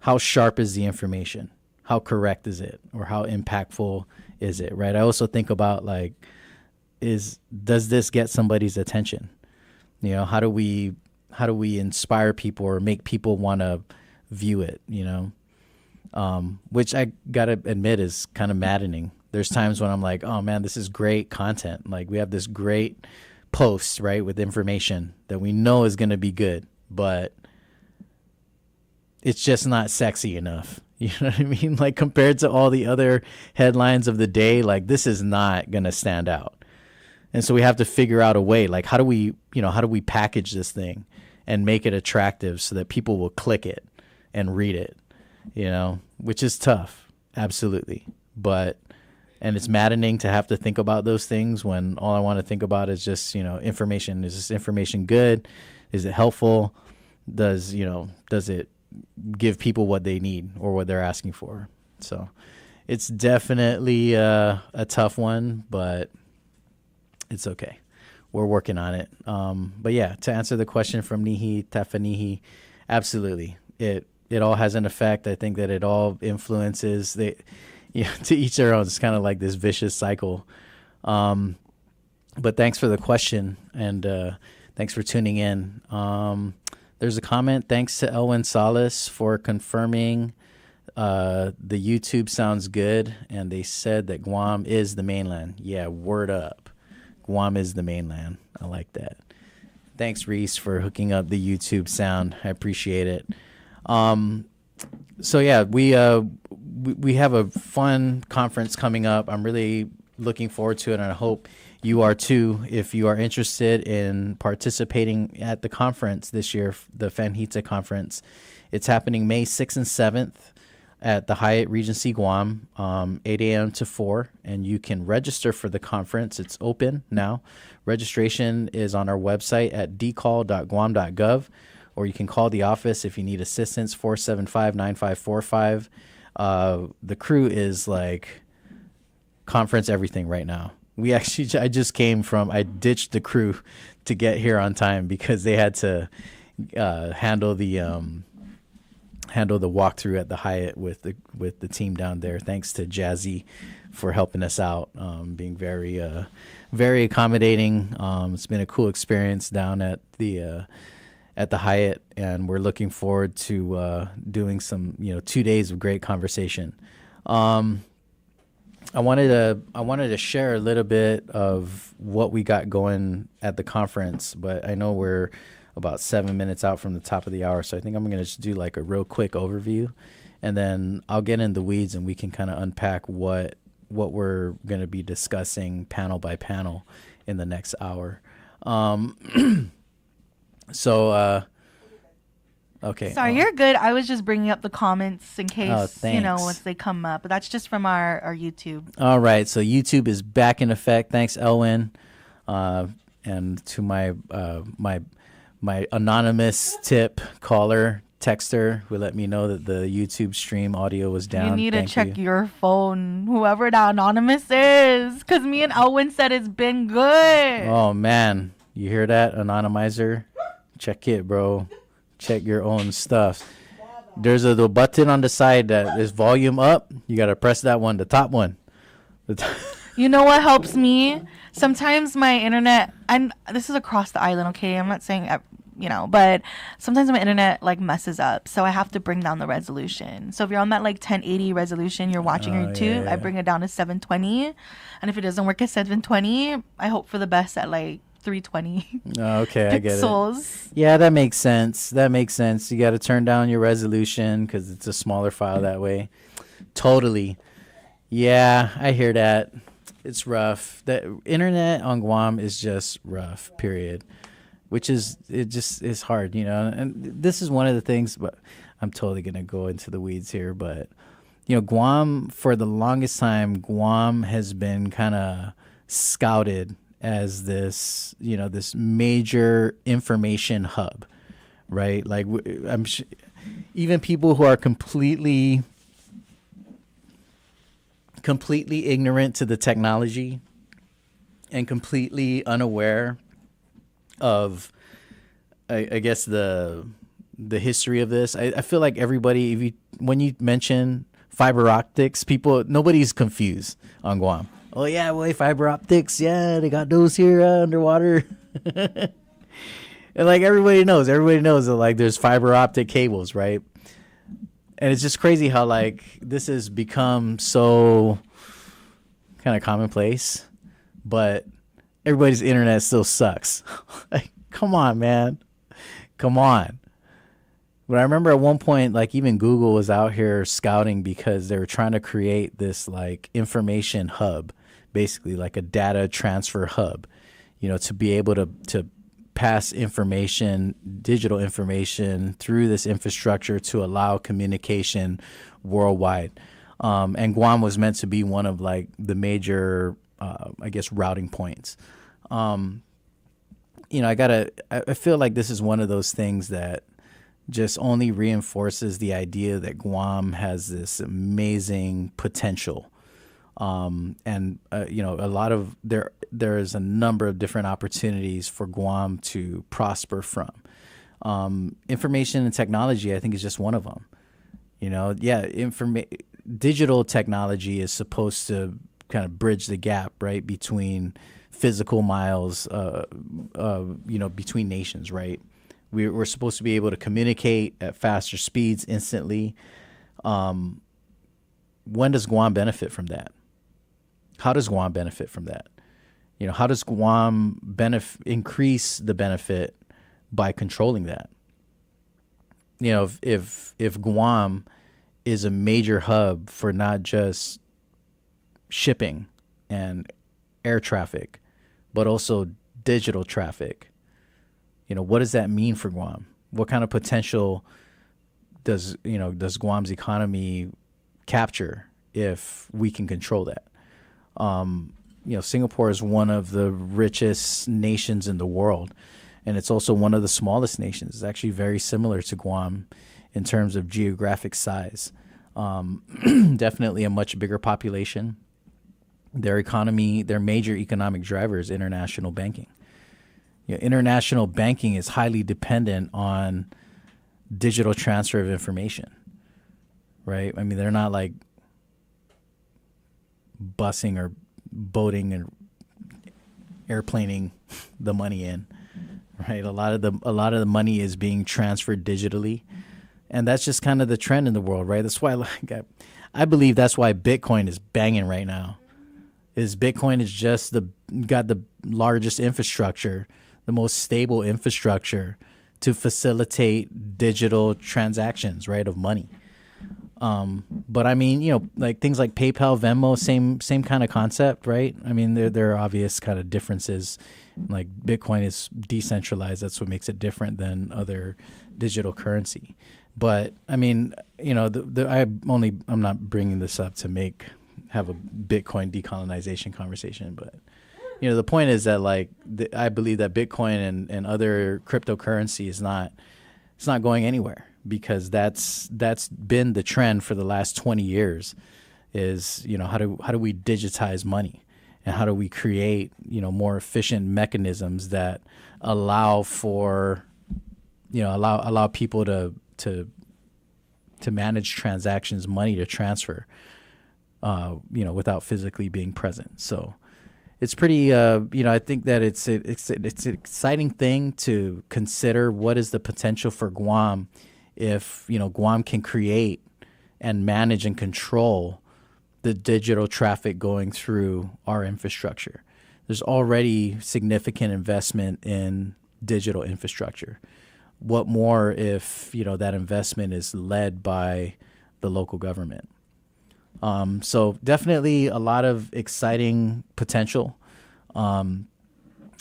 how sharp is the information? How correct is it? Or how impactful is it, right? I also think about, like, does this get somebody's attention? How do we inspire people or make people want to view it, which I gotta admit is kind of maddening. There's times when I'm like, oh man, this is great content. Like, we have this great post, right, with information that we know is going to be good, but it's just not sexy enough. You know what I mean? Like, compared to all the other headlines of the day, like, this is not going to stand out. And so we have to figure out a way, like, how do we package this thing and make it attractive so that people will click it and read it, which is tough. Absolutely. And it's maddening to have to think about those things when all I want to think about is just, information. Is this information good? Is it helpful? Does it give people what they need or what they're asking for? So it's definitely a tough one, but it's okay. We're working on it. But yeah, to answer the question from Nihi Tafanihi, absolutely. It all has an effect. I think that it all influences. To each their own. It's kind of like this vicious cycle. But thanks for the question, and thanks for tuning in. There's a comment. Thanks to Elwin Salas for confirming the YouTube sounds good, and they said that Guam is the mainland. Yeah, word up. Guam is the mainland. I like that. Thanks, Reese, for hooking up the YouTube sound. I appreciate it. So yeah, we have a fun conference coming up. I'm really looking forward to it, and I hope you are too. If you are interested in participating at the conference this year, the Fanhita conference, it's happening May 6th and 7th at the Hyatt Regency Guam, 8 a.m. to 4, and you can register for the conference. It's open now. Registration is on our website at dcall.guam.gov, or you can call the office if you need assistance, 475-9545. The crew is like conference everything right now. I ditched the crew to get here on time because they had to handle the walkthrough at the Hyatt with the team down there. Thanks to Jazzy for helping us out, being very very accommodating. It's been a cool experience down at the Hyatt, and we're looking forward to doing some 2 days of great conversation. I wanted to share a little bit of what we got going at the conference, but I know we're about 7 minutes out from the top of the hour, so I think I'm going to just do like a real quick overview, and then I'll get in the weeds and we can kind of unpack what we're going to be discussing panel by panel in the next hour. Okay. Sorry, you're good. I was just bringing up the comments in case, thanks. once they come up. But that's just from our YouTube. All right. So YouTube is back in effect. Thanks, Elwin. And to my anonymous tip caller, texter, who let me know that the YouTube stream audio was down. You need to check your phone, whoever that anonymous is, because me and Elwin said it's been good. Oh, man. You hear that, anonymizer? Check it, bro. Check your own stuff. There's a little button on the side that is volume up. You got to press that one, the top one. You know what helps me? Sometimes my internet, and this is across the island, okay? I'm not saying, but sometimes my internet like messes up. So I have to bring down the resolution. So if you're on that like 1080 resolution, you're watching YouTube, I bring it down to 720. And if it doesn't work at 720, I hope for the best at like 320 okay, I get it. Yeah, that makes sense. You got to turn down your resolution because it's a smaller file that way. Totally. Yeah, I hear that. It's rough. The internet on Guam is just rough, period. It's hard, And this is one of the things, but I'm totally going to go into the weeds here. But, Guam, for the longest time, Guam has been kind of scouted as this, this major information hub, right? Like even people who are completely ignorant to the technology and completely unaware of, I guess, the history of this. I feel like everybody, when you mention fiber optics, nobody's confused on Guam. Oh yeah, boy, fiber optics. Yeah, they got those here underwater. And like everybody knows that like there's fiber optic cables, right? And it's just crazy how like this has become so kind of commonplace, but everybody's internet still sucks. Like, come on, man. Come on. But I remember at one point, like even Google was out here scouting because they were trying to create this like information hub, basically like a data transfer hub, to be able to pass information, digital information through this infrastructure to allow communication worldwide. And Guam was meant to be one of like the major, I guess, routing points. I feel like this is one of those things that just only reinforces the idea that Guam has this amazing potential. There is a number of different opportunities for Guam to prosper from. Information and technology, I think, is just one of them. Digital technology is supposed to kind of bridge the gap, right, between physical miles, between nations, right? We're supposed to be able to communicate at faster speeds instantly. When does Guam benefit from that? How does Guam benefit from that? How does Guam increase the benefit by controlling that? If Guam is a major hub for not just shipping and air traffic, but also digital traffic, what does that mean for Guam? What kind of potential does Guam's economy capture if we can control that? Singapore is one of the richest nations in the world, and it's also one of the smallest nations. It's actually very similar to Guam in terms of geographic size. Definitely a much bigger population. Their economy, their major economic driver is international banking. International banking is highly dependent on digital transfer of information, right? I mean, they're not like busing or boating and airplaning the money in, right? A lot of the money is being transferred digitally, and that's just kind of the trend in the world, right? That's why I believe that's why Bitcoin is banging right now. Bitcoin is just got the largest infrastructure, the most stable infrastructure to facilitate digital transactions, right, of money. But I mean, like things like PayPal, Venmo, same kind of concept, right? I mean, there are obvious kind of differences. Like Bitcoin is decentralized. That's what makes it different than other digital currency. But I mean, I'm not bringing this up to have a Bitcoin decolonization conversation, but the point is that I believe that Bitcoin and other cryptocurrency it's not going anywhere, because that's been the trend for the last 20 years is, how do we digitize money, and how do we create, more efficient mechanisms that allow for, allow people to manage transactions, money to transfer, without physically being present. So it's pretty, I think that it's an exciting thing to consider. What is the potential for Guam if, Guam can create and manage and control the digital traffic going through our infrastructure? There's already significant investment in digital infrastructure. What more if, that investment is led by the local government? So definitely a lot of exciting potential. I'm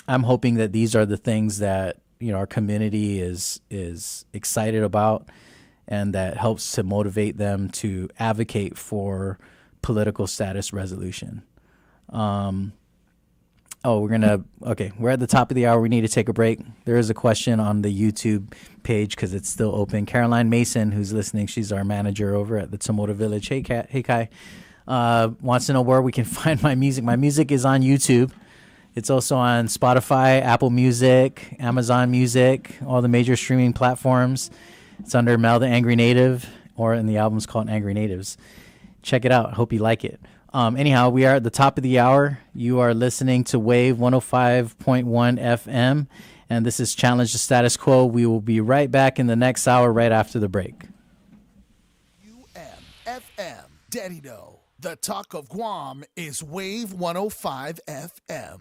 hoping that these are the things that, our community is excited about, and that helps to motivate them to advocate for political status resolution. Oh, we're at the top of the hour. We need to take a break. There is a question on the YouTube page because it's still open. Caroline Mason, who's listening, she's our manager over at the Tomoda Village. Hey, Kai. Wants to know where we can find my music. My music is on YouTube. It's also on Spotify, Apple Music, Amazon Music, all the major streaming platforms. It's under Mel the Angry Native, and the album's called Angry Natives. Check it out. Hope you like it. Anyhow, we are at the top of the hour. You are listening to Wave 105.1 FM, and this is Challenge the Status Quo. We will be right back in the next hour right after the break. UMFM, Daddy Do. The talk of Guam is Wave 105 FM.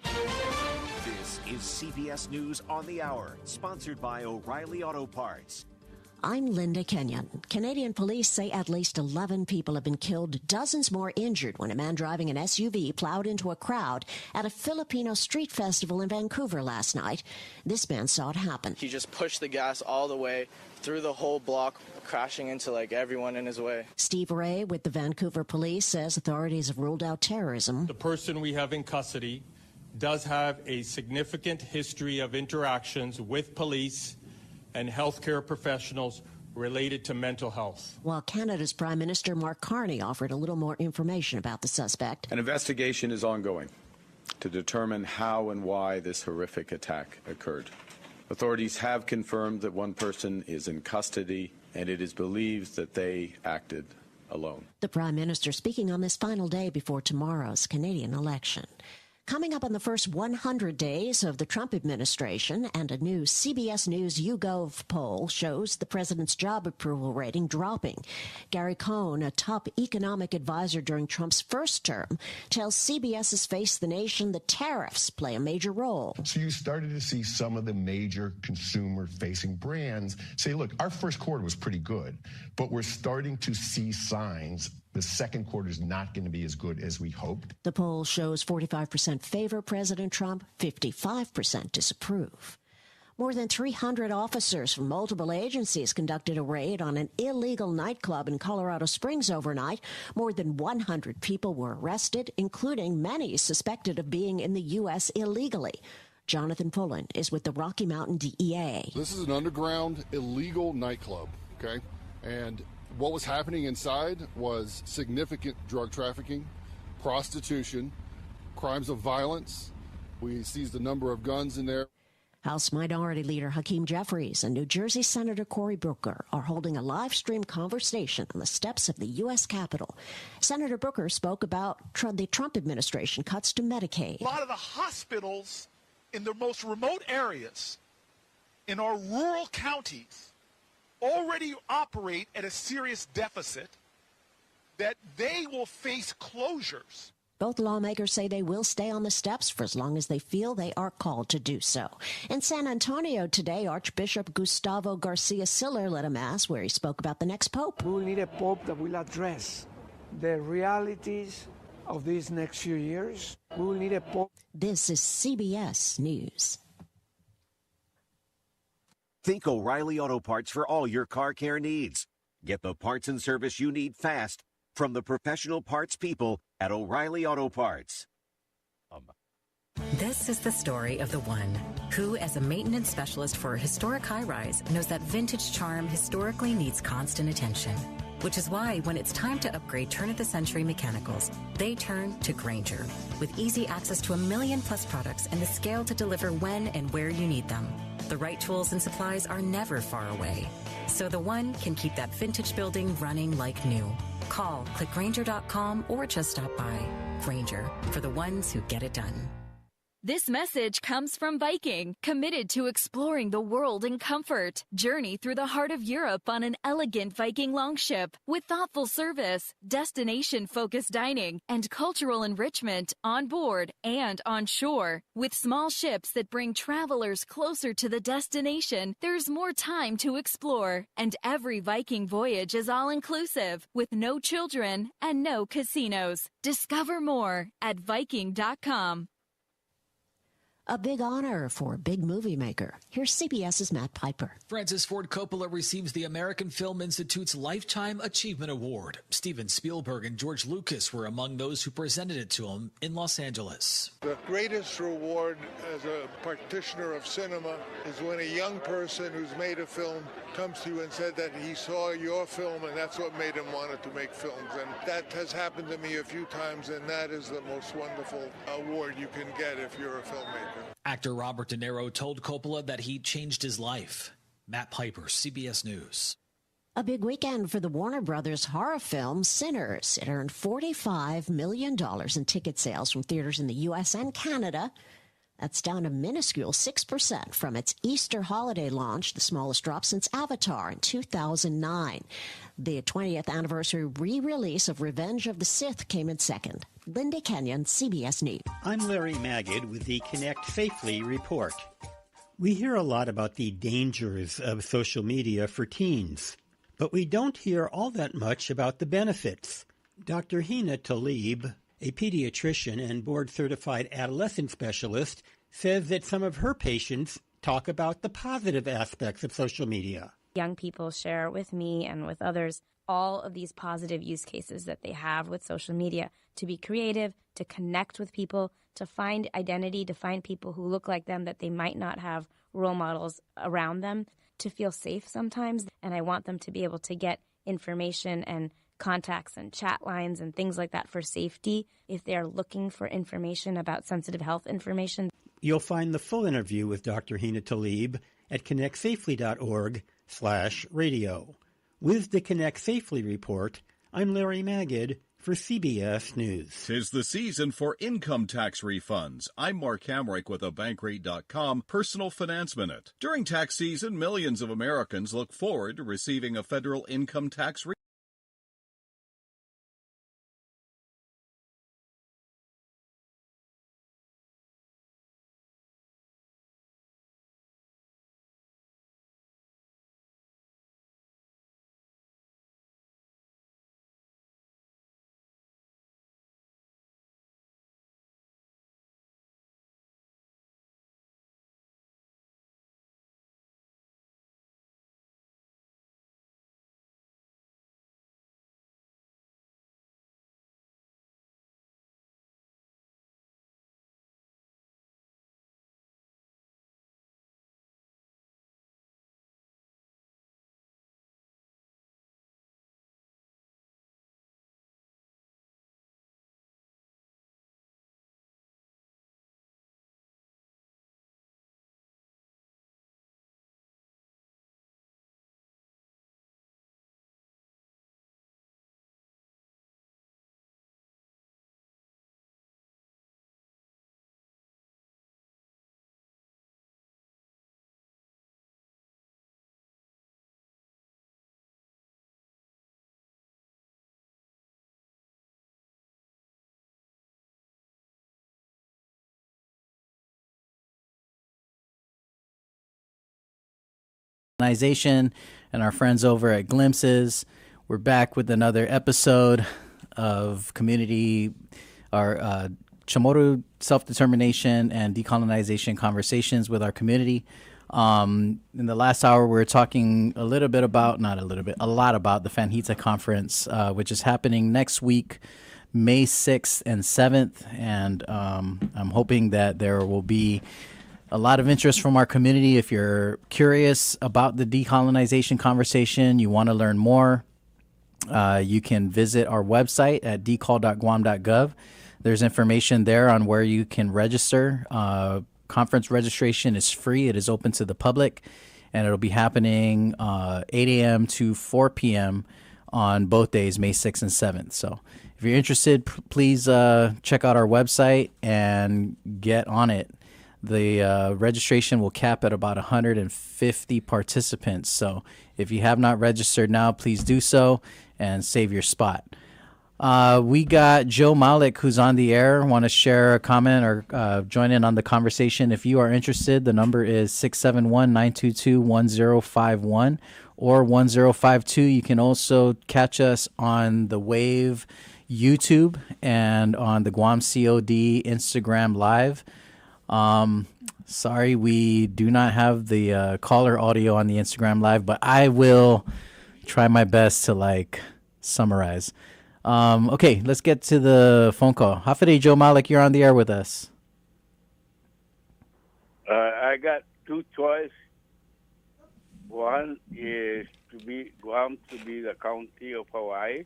This is CBS News on the Hour, sponsored by O'Reilly Auto Parts. I'm Linda Kenyon. Canadian police say at least 11 people have been killed, dozens more injured when a man driving an SUV plowed into a crowd at a Filipino street festival in Vancouver last night. This man saw it happen. He just pushed the gas all the way through the whole block, crashing into everyone in his way. Steve Ray with the Vancouver police says authorities have ruled out terrorism. The person we have in custody does have a significant history of interactions with police and healthcare professionals related to mental health. While Canada's Prime Minister Mark Carney offered a little more information about the suspect. An investigation is ongoing to determine how and why this horrific attack occurred. Authorities have confirmed that one person is in custody, and it is believed that they acted alone. The Prime Minister speaking on this final day before tomorrow's Canadian election. Coming up on the first 100 days of the Trump administration, and a new CBS News YouGov poll shows the president's job approval rating dropping. Gary Cohn, a top economic advisor during Trump's first term, tells CBS's Face the Nation that tariffs play a major role. So you started to see some of the major consumer-facing brands say, look, our first quarter was pretty good, but we're starting to see signs the second quarter is not going to be as good as we hoped. The poll shows 45% favor President Trump, 55% disapprove. More than 300 officers from multiple agencies conducted a raid on an illegal nightclub in Colorado Springs overnight. More than 100 people were arrested, including many suspected of being in the U.S. illegally. Jonathan Pullen is with the Rocky Mountain DEA. This is an underground illegal nightclub, okay? And what was happening inside was significant drug trafficking, prostitution, crimes of violence. We seized a number of guns in there. House Minority Leader Hakeem Jeffries and New Jersey Senator Cory Booker are holding a live stream conversation on the steps of the U.S. Capitol. Senator Booker spoke about the Trump administration cuts to Medicaid. A lot of the hospitals in the most remote areas in our rural counties already operate at a serious deficit, that they will face closures. Both lawmakers say they will stay on the steps for as long as they feel they are called to do so. In San Antonio today, Archbishop Gustavo Garcia Siller led a mass where he spoke about the next pope. We will need a pope that will address the realities of these next few years. We will need a pope. This is CBS News. Think O'Reilly Auto Parts for all your car care needs. Get the parts and service you need fast from the professional parts people at O'Reilly Auto Parts. This is the story of the one who, as a maintenance specialist for a historic high-rise, knows that vintage charm historically needs constant attention. Which is why when it's time to upgrade turn-of-the-century mechanicals, they turn to Grainger. With easy access to 1 million-plus products and the scale to deliver when and where you need them. The right tools and supplies are never far away. So the one can keep that vintage building running like new. Call, click Grainger.com, or just stop by. Grainger, for the ones who get it done. This message comes from Viking, committed to exploring the world in comfort. Journey through the heart of Europe on an elegant Viking longship with thoughtful service, destination-focused dining, and cultural enrichment on board and on shore. With small ships that bring travelers closer to the destination, there's more time to explore. And every Viking voyage is all-inclusive, with no children and no casinos. Discover more at Viking.com. A big honor for a big movie maker. Here's CBS's Matt Piper. Francis Ford Coppola receives the American Film Institute's Lifetime Achievement Award. Steven Spielberg and George Lucas were among those who presented it to him in Los Angeles. The greatest reward as a practitioner of cinema is when a young person who's made a film comes to you and said that he saw your film and that's what made him want to make films. And that has happened to me a few times, and that is the most wonderful award you can get if you're a filmmaker. Actor Robert De Niro told Coppola that he changed his life. Matt Piper, CBS News. A big weekend for the Warner Brothers horror film Sinners. It earned $45 million in ticket sales from theaters in the U.S. and Canada. That's down a minuscule 6% from its Easter holiday launch, the smallest drop since Avatar in 2009. The 20th anniversary re-release of Revenge of the Sith came in second. Linda Kenyon, CBS News. I'm Larry Magid with the Connect Safely report. We hear a lot about the dangers of social media for teens, but we don't hear all that much about the benefits. Dr. Hina Talib, a pediatrician and board-certified adolescent specialist, says that some of her patients talk about the positive aspects of social media. Young people share with me and with others all of these positive use cases that they have with social media to be creative, to connect with people, to find identity, to find people who look like them that they might not have role models around them, to feel safe sometimes. And I want them to be able to get information and contacts and chat lines and things like that for safety if they're looking for information about sensitive health information. You'll find the full interview with Dr. Hina Talib at connectsafely.org/radio. With the Connect Safely report, I'm Larry Magid for CBS News. 'Tis the season for income tax refunds. I'm Mark Hamrick with a Bankrate.com Personal Finance Minute. During tax season, millions of Americans look forward to receiving a federal income tax refund. And our friends over at Glimpses. We're back with another episode of community, our Chamorro self-determination and decolonization conversations with our community. In the last hour, we were talking a lot about the Fanjita Conference, which is happening next week, May 6th and 7th. And I'm hoping that there will be a lot of interest from our community. If you're curious about the decolonization conversation, you want to learn more, you can visit our website at decol.guam.gov. There's information there on where you can register. Conference registration is free. It is open to the public, and it'll be happening 8 a.m. to 4 p.m. on both days, May 6th and 7th. So if you're interested, please check out our website and get on it. The registration will cap at about 150 participants. So if you have not registered now, please do so and save your spot. We got Joe Malik, who's on the air. Want to share a comment or join in on the conversation? If you are interested, the number is 671-922-1051 or 1052. You can also catch us on the Wave YouTube and on the Guam COD Instagram Live. Sorry, we do not have the caller audio on the Instagram Live, but I will try my best to summarize. Okay, let's get to the phone call. Hafide Joe Malik, you're on the air with us. I got two choices. One is to be Guam to be the county of Hawaii,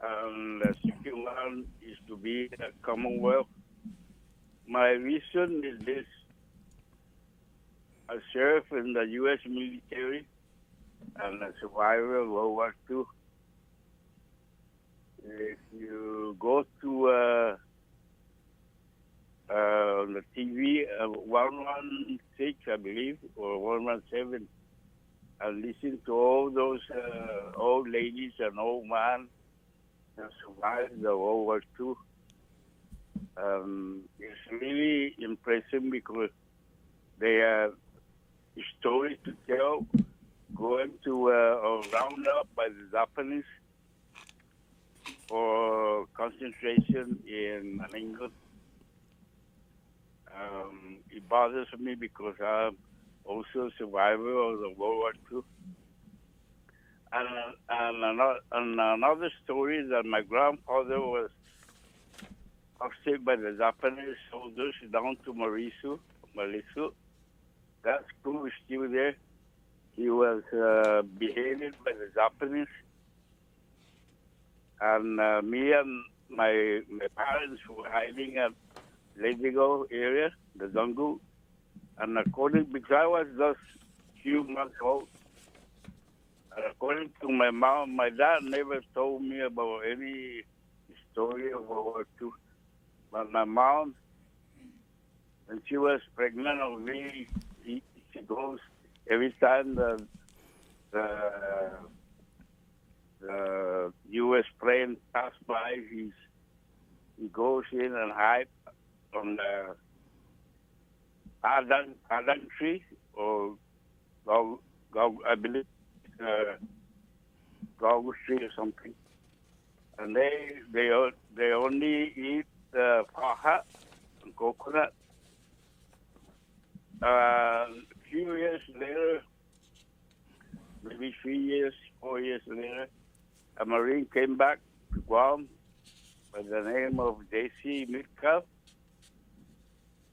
and the second one is to be the Commonwealth. My reason is this: I served in the U.S. military and a survivor of World War II. If you go to the TV, 116, I believe, or 117, and listen to all those old ladies and old men that survived the World War II. It's really impressive because they have stories to tell, going to round up by the Japanese for concentration in England. It bothers me because I'm also a survivor of the World War II. And another story that my grandfather was upset by the Japanese soldiers down to Mauricio. That school is still there. He was beheaded by the Japanese. And me and my parents were hiding at Ladigo area, the jungle. And because I was just few months old, and according to my mom, my dad never told me about any story of World War II. But my mom, when she was pregnant of me, she goes every time the U.S. plane passed by, he goes in and hides on the Adan tree, or I believe Gaugus tree or something. And they only eat paha and coconut. A few years later, maybe 3 years, 4 years later, a Marine came back to Guam by the name of J.C. Metcalf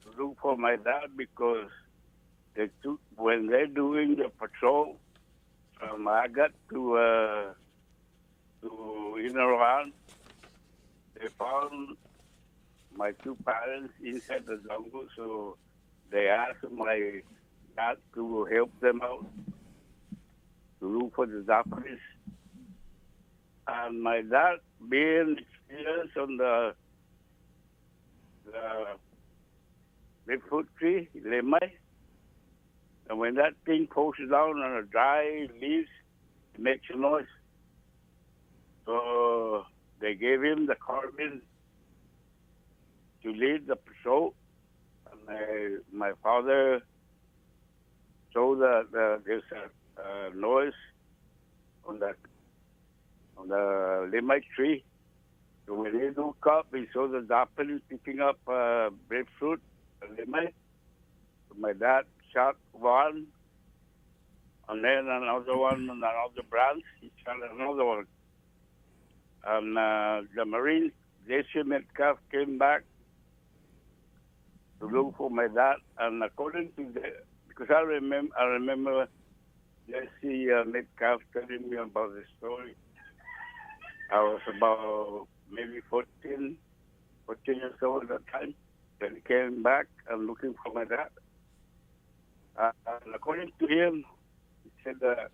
to look for my dad because when they're doing the patrol, I got to Inaran. They found my two parents inside the jungle, so they asked my dad to help them out to look for the Japanese. And my dad, being experienced on the bigfoot tree, lemai, and when that thing falls down on the dry leaves, it makes a noise. So they gave him the carbine to lead the patrol. And my father saw that there's a noise on the lemai tree. So when he looked up, he saw the Japanese picking up breadfruit and lemai. So my dad shot one, and then another one, and another branch. He shot another one. And the Marine, J.C. Metcalf, came back to look for my dad. And according to because I remember J.C. Metcalf telling me about the story. I was about maybe 14 years old at that time. Then he came back and looking for my dad. And according to him, he said that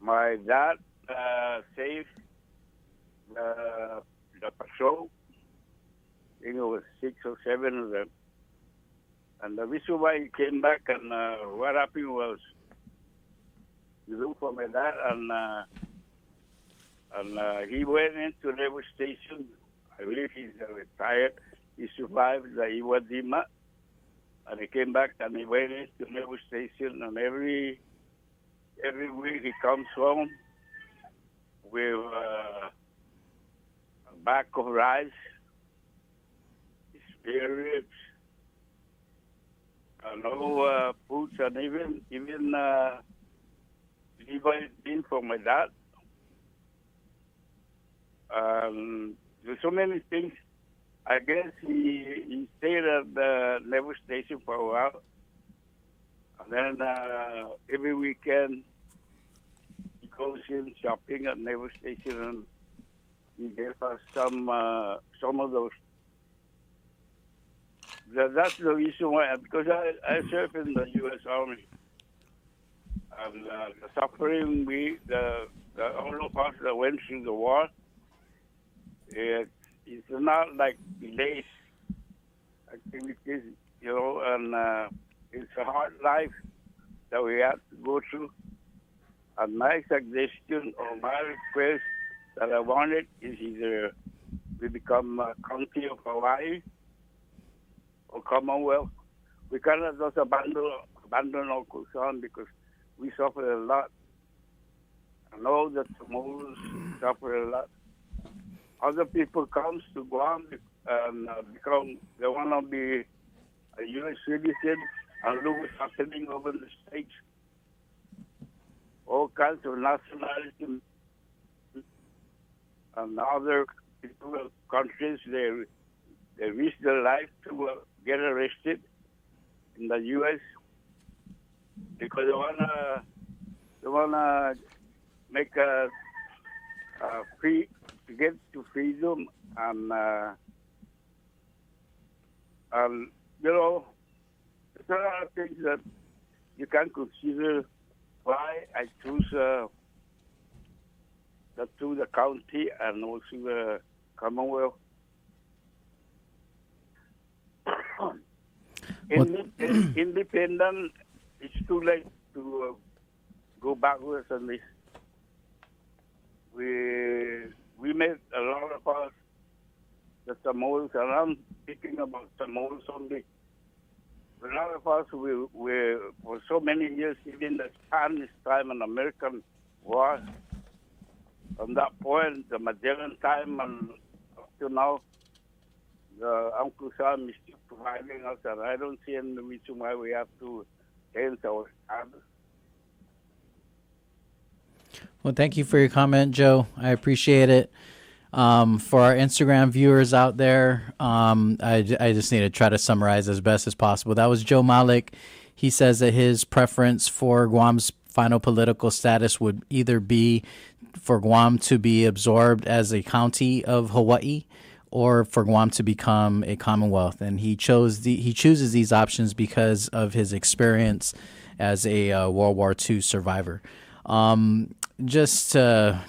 my dad saved the patrol. I think it was 6 or 7 of them. And the reason why he came back and what happened was he looked for my dad and he went into naval station. I believe he's retired. He survived the Iwo Jima. And he came back and he went into naval station, and every week he comes home with a bag of rice, spare ribs, no foods, and even liver bean for my dad. There's so many things. I guess he stayed at the naval station for a while, and then every weekend he goes in shopping at naval station, and he gave us some of those. That's the reason why, because I served in the U.S. Army, and the suffering all of us that went through the war, it's not like delays activities, and it's a hard life that we have to go through. And my suggestion or my request that I wanted is either we become a county of Hawaii or Commonwealth. We cannot just abandon our concern because we suffer a lot. I know that the Moors suffer a lot. Other people come to Guam and they want to be a U.S. citizen and look what's happening over the States. All kinds of nationalities and other people, countries, they risk their life to get arrested in the U.S. because they wanna make a free to get to freedom, and there's a lot of things that you can consider why I choose the county and also the Commonwealth. Independent, it's too late to go backwards on this. We made a lot of us, the Samoans, and I'm speaking about Samoans only. A lot of us, we for so many years, even the Spanish time and American war, from that point, the Magellan time and up to now, the Uncle Sam is still providing us, and I don't see any reason why we have to change our status. Well, thank you for your comment, Joe. I appreciate it. For our Instagram viewers out there, I just need to try to summarize as best as possible. That was Joe Malik. He says that his preference for Guam's final political status would either be for Guam to be absorbed as a county of Hawaii or for Guam to become a Commonwealth. And he chooses these options because of his experience as a World War II survivor. Just to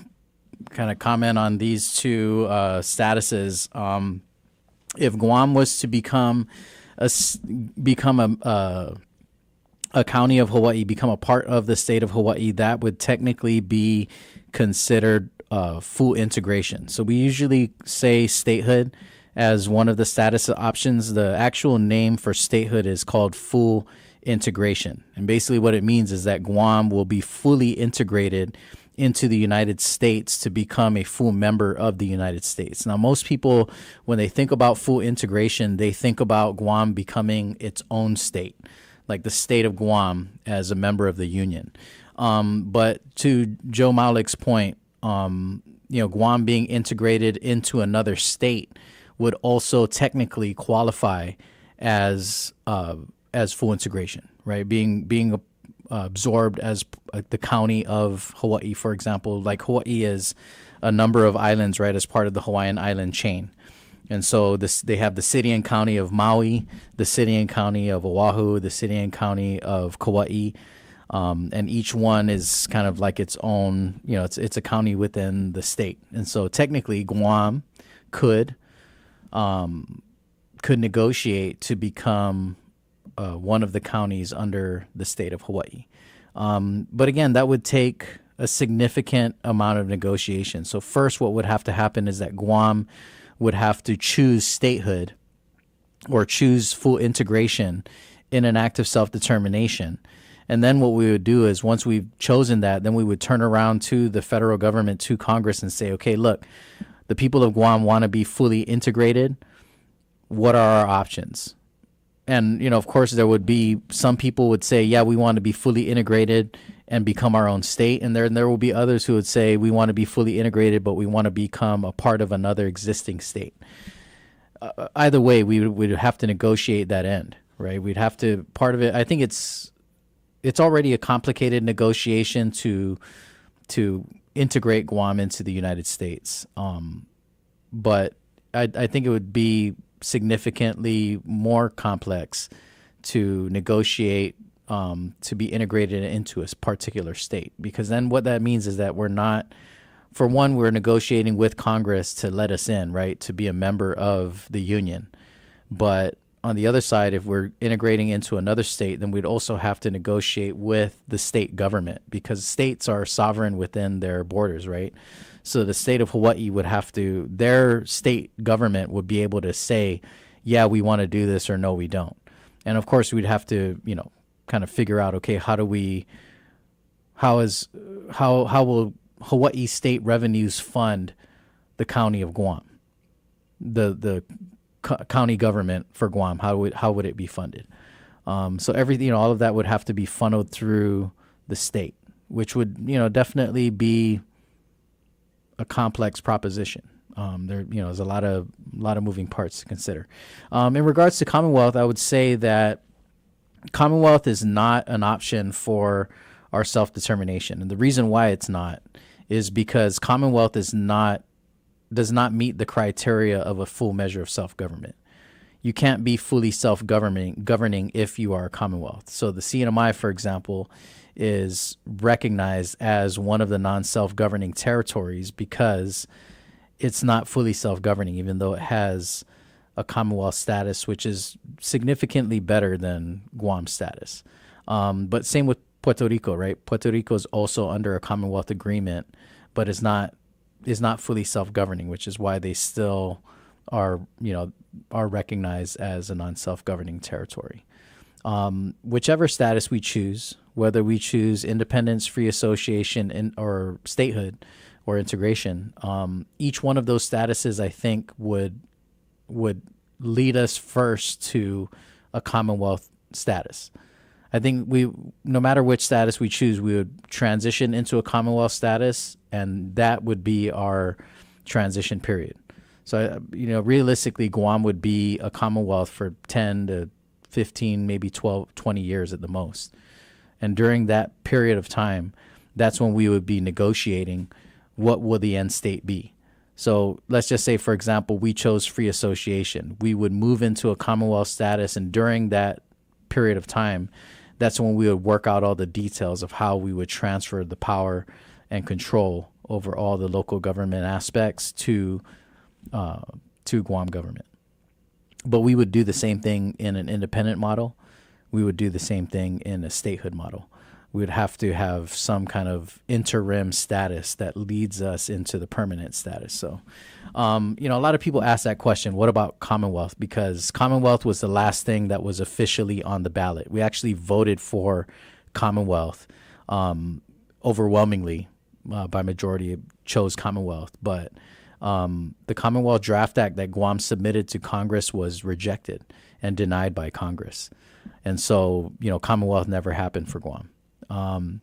kind of comment on these two statuses, if Guam was to become a county of Hawaii, become a part of the state of Hawaii, that would technically be considered full integration. So we usually say statehood as one of the status options. The actual name for statehood is called full integration. And basically what it means is that Guam will be fully integrated into the United States to become a full member of the United States. Now, most people, when they think about full integration, they think about Guam becoming its own state, like the state of Guam as a member of the Union. But to Joe Malik's point, Guam being integrated into another state would also technically qualify as full integration, right? Being absorbed as the county of Hawaii, for example. Like Hawaii is a number of islands, right, as part of the Hawaiian island chain. And so they have the city and county of Maui, the city and county of Oahu, the city and county of Kauai, and each one is kind of like its own, it's a county within the state. And so technically Guam could negotiate to become one of the counties under the state of Hawaii. But again, that would take a significant amount of negotiation. So first, what would have to happen is that Guam would have to choose statehood or choose full integration in an act of self-determination. And then what we would do is once we've chosen that, then we would turn around to the federal government, to Congress, and say, okay, look, the people of Guam want to be fully integrated. What are our options? and of course, there would be some people would say, yeah, we want to be fully integrated and become our own state, and there will be others who would say we want to be fully integrated, but we want to become a part of another existing state. Either way, we would have to negotiate that end, right? We'd have to part of it. I think it's already a complicated negotiation to integrate Guam into the United States, but I think it would be significantly more complex to negotiate to be integrated into a particular state, because then what that means is that we're negotiating with Congress to let us in, right, to be a member of the union. But on the other side, if we're integrating into another state, then we'd also have to negotiate with the state government, because states are sovereign within their borders, right? So the state of Hawaii would have to, their state government would be able to say, yeah, we want to do this, or no, we don't. And of course, we'd have to, kind of figure out, okay, how will Hawaii state revenues fund the county of Guam, the county government for Guam? How would it be funded? So everything, all of that would have to be funneled through the state, which would, definitely be a complex proposition. There's a lot of moving parts to consider. In regards to Commonwealth, I would say that Commonwealth is not an option for our self-determination, and the reason why it's not is because Commonwealth does not meet the criteria of a full measure of self-government. You can't be fully governing if you are a Commonwealth. So the CNMI, for example, is recognized as one of the non-self-governing territories because it's not fully self-governing, even though it has a Commonwealth status, which is significantly better than Guam's status. But same with Puerto Rico, right? Puerto Rico is also under a Commonwealth agreement, but is not fully self-governing, which is why they still are recognized as a non-self-governing territory. Whichever status we choose, whether we choose independence, free association, or statehood or integration, each one of those statuses, I think, would lead us first to a Commonwealth status. I think no matter which status we choose, we would transition into a Commonwealth status, and that would be our transition period. So, realistically, Guam would be a Commonwealth for 10 to 15, maybe 12, 20 years at the most. And during that period of time, that's when we would be negotiating what will the end state be. So let's just say, for example, we chose free association. We would move into a Commonwealth status, and during that period of time, that's when we would work out all the details of how we would transfer the power and control over all the local government aspects to Guam government. But we would do the same thing in an independent model. We would do the same thing in a statehood model. We would have to have some kind of interim status that leads us into the permanent status. So, a lot of people ask that question, what about Commonwealth? Because Commonwealth was the last thing that was officially on the ballot. We actually voted for Commonwealth overwhelmingly by majority, chose Commonwealth. But the Commonwealth Draft Act that Guam submitted to Congress was rejected and denied by Congress. And so, Commonwealth never happened for Guam. The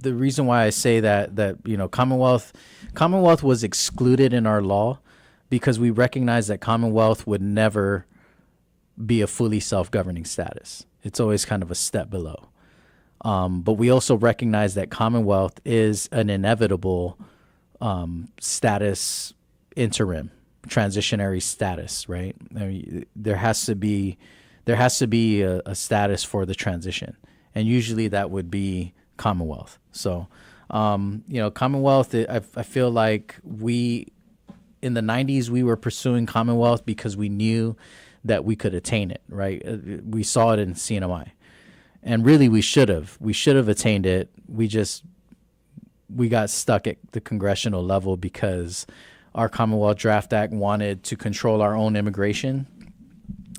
reason why I say that Commonwealth was excluded in our law because we recognize that Commonwealth would never be a fully self-governing status. It's always kind of a step below. But we also recognize that Commonwealth is an inevitable status interim, transitionary status, right? I mean, there has to be a status for the transition, and usually that would be Commonwealth. So, Commonwealth, I feel like in the 90s, we were pursuing Commonwealth because we knew that we could attain it, right? We saw it in CNMI, and really we should have attained it. We got stuck at the congressional level because our Commonwealth Draft Act wanted to control our own immigration,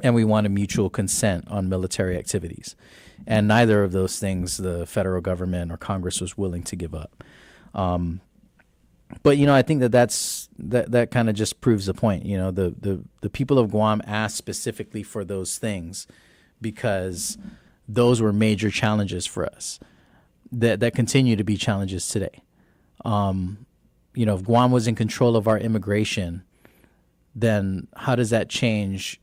and we wanted mutual consent on military activities. And neither of those things the federal government or Congress was willing to give up. But I think that kind of just proves the point. The people of Guam asked specifically for those things because those were major challenges for us that continue to be challenges today. If Guam was in control of our immigration, then how does that change,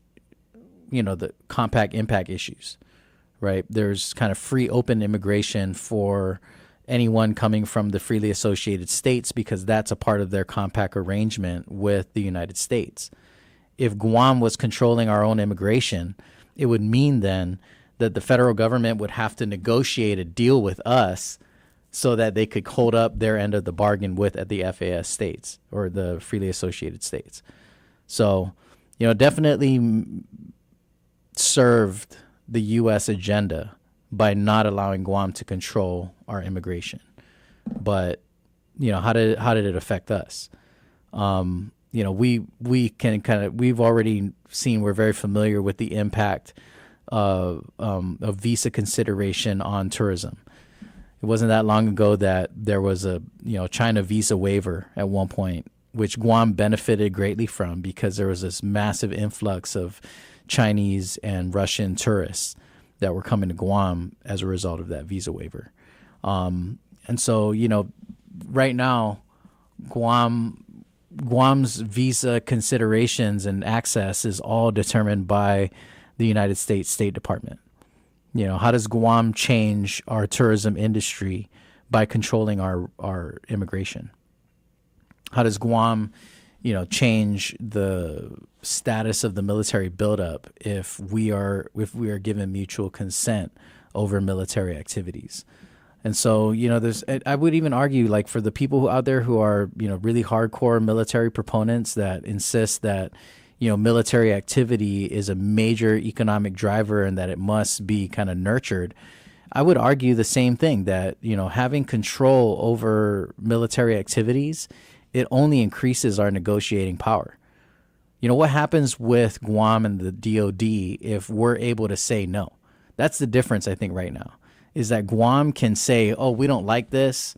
the compact impact issues, right? There's kind of free, open immigration for anyone coming from the freely associated states because that's a part of their compact arrangement with the United States. If Guam was controlling our own immigration, it would mean then that the federal government would have to negotiate a deal with us so that they could hold up their end of the bargain at the FAS states or the freely associated states. So, definitely served the U.S. agenda by not allowing Guam to control our immigration. But, how did it affect us? We've already seen, we're very familiar with the impact of visa consideration on tourism. It wasn't that long ago that there was a China visa waiver at one point, which Guam benefited greatly from because there was this massive influx of Chinese and Russian tourists that were coming to Guam as a result of that visa waiver. And so, right now, Guam's visa considerations and access is all determined by the United States State Department. How does Guam change our tourism industry by controlling our immigration? How does Guam, change the status of the military buildup if we are given mutual consent over military activities? And so, I would even argue, like, for the people out there who are, really hardcore military proponents that insist that, military activity is a major economic driver and that it must be kind of nurtured, I would argue the same thing, that, having control over military activities, it only increases our negotiating power. What happens with Guam and the DOD if we're able to say no? That's the difference, I think, right now, is that Guam can say, oh, we don't like this,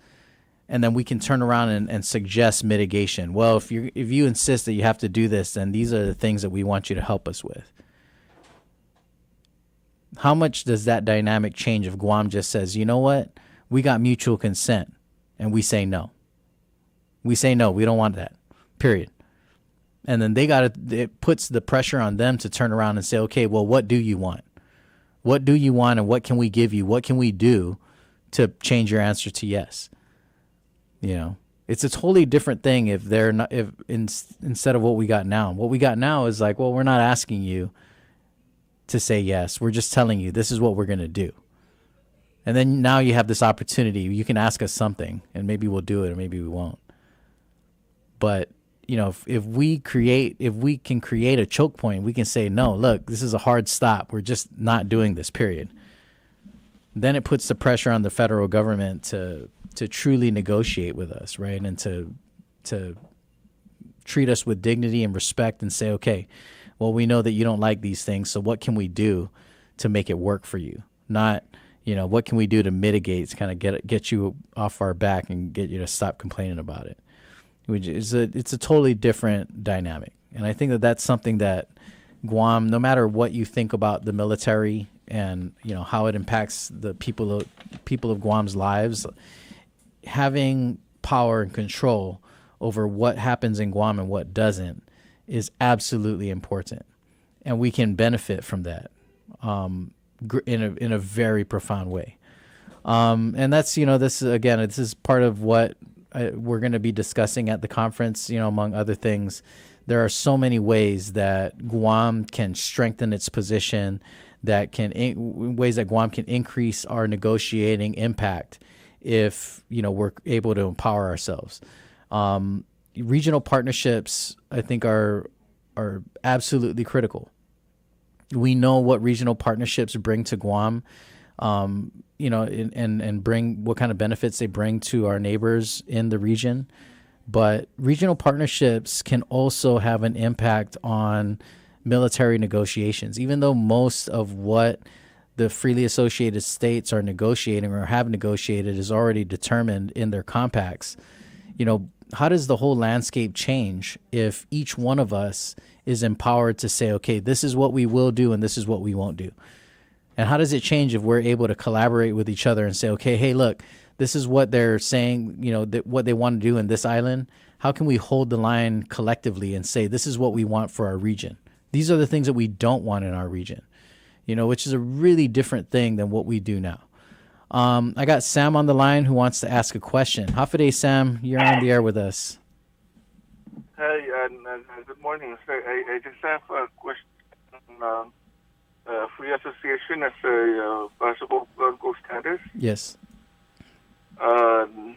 and then we can turn around and suggest mitigation. Well, if you insist that you have to do this, then these are the things that we want you to help us with. How much does that dynamic change if Guam just says, you know what, we got mutual consent, and we say no? We say no, we don't want that, period. And then it puts the pressure on them to turn around and say, okay, well, what do you want? What do you want, and what can we give you? What can we do to change your answer to yes? It's a totally different thing if they're not, instead of what we got now. What we got now is like, well, we're not asking you to say yes. We're just telling you this is what we're going to do. And then now you have this opportunity. You can ask us something, and maybe we'll do it, or maybe we won't. But if we can create a choke point, we can say, no, look, this is a hard stop. We're just not doing this, period. Then it puts the pressure on the federal government to truly negotiate with us, right? And to treat us with dignity and respect and say, okay, well, we know that you don't like these things, so what can we do to make it work for you? Not, what can we do to mitigate, to kind of get you off our back and get you to stop complaining about it? It's a totally different dynamic. And I think that that's something that Guam, no matter what you think about the military and, how it impacts the people of Guam's lives, having power and control over what happens in Guam and what doesn't is absolutely important. And we can benefit from that in a very profound way. And that's, this is part of what we're going to be discussing at the conference, among other things. There are so many ways that Guam can strengthen its position, ways that Guam can increase our negotiating impact if, we're able to empower ourselves. Regional partnerships, I think, are absolutely critical. We know what regional partnerships bring to Guam, and bring what kind of benefits they bring to our neighbors in the region. But regional partnerships can also have an impact on military negotiations. Even though most of what the freely associated states are negotiating or have negotiated is already determined in their compacts, the whole landscape change if each one of us is empowered to say, okay, this is what we will do and this is what we won't do? And how does it change if we're able to collaborate with each other and say, okay, hey, look, this is what they're saying, what they want to do in this island. How can we hold the line collectively and say, this is what we want for our region? These are the things that we don't want in our region, which is a really different thing than what we do now. I got Sam on the line who wants to ask a question. Hafaday, Sam, you're on the air with us. Hi, good morning, sir. I just have a question on free association as a possible political status. Yes. Can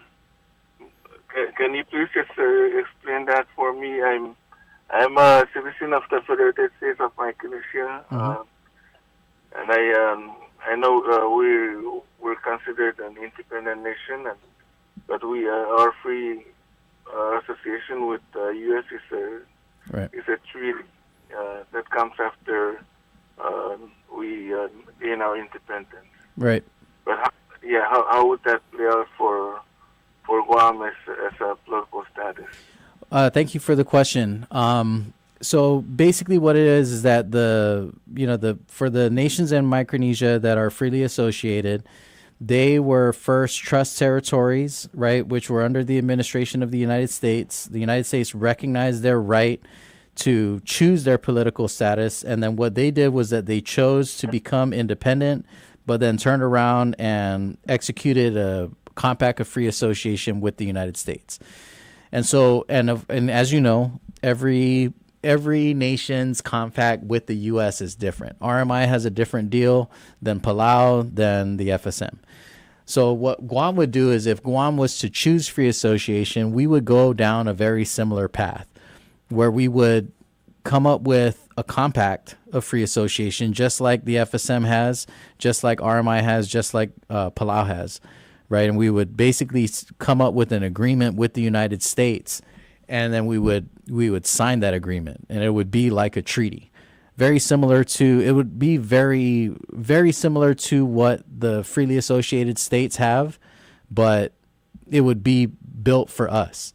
you please just explain that for me? I'm a citizen of the Federated States of Micronesia, and I know we're considered an independent nation, but our free association with the U.S. is a treaty that comes after we gain our independence. Right. But how would that play out for Guam as a political status? Thank you for the question. So basically what it is that for the nations in Micronesia that are freely associated, they were first trust territories, right, which were under the administration of the United States. The United States recognized their right to choose their political status. And then what they did was that they chose to become independent, but then turned around and executed a compact of free association with the United States. And so, and as you know, every nation's compact with the U.S. is different. RMI has a different deal than Palau, than the FSM. So what Guam would do is if Guam was to choose free association, we would go down a very similar path where we would come up with a compact of free association, just like the FSM has, just like RMI has, just like Palau has, right? And we would basically come up with an agreement with the United States, and then we would sign that agreement, and it would be like a treaty. It would be very, very similar to what the freely associated states have, but it would be built for us,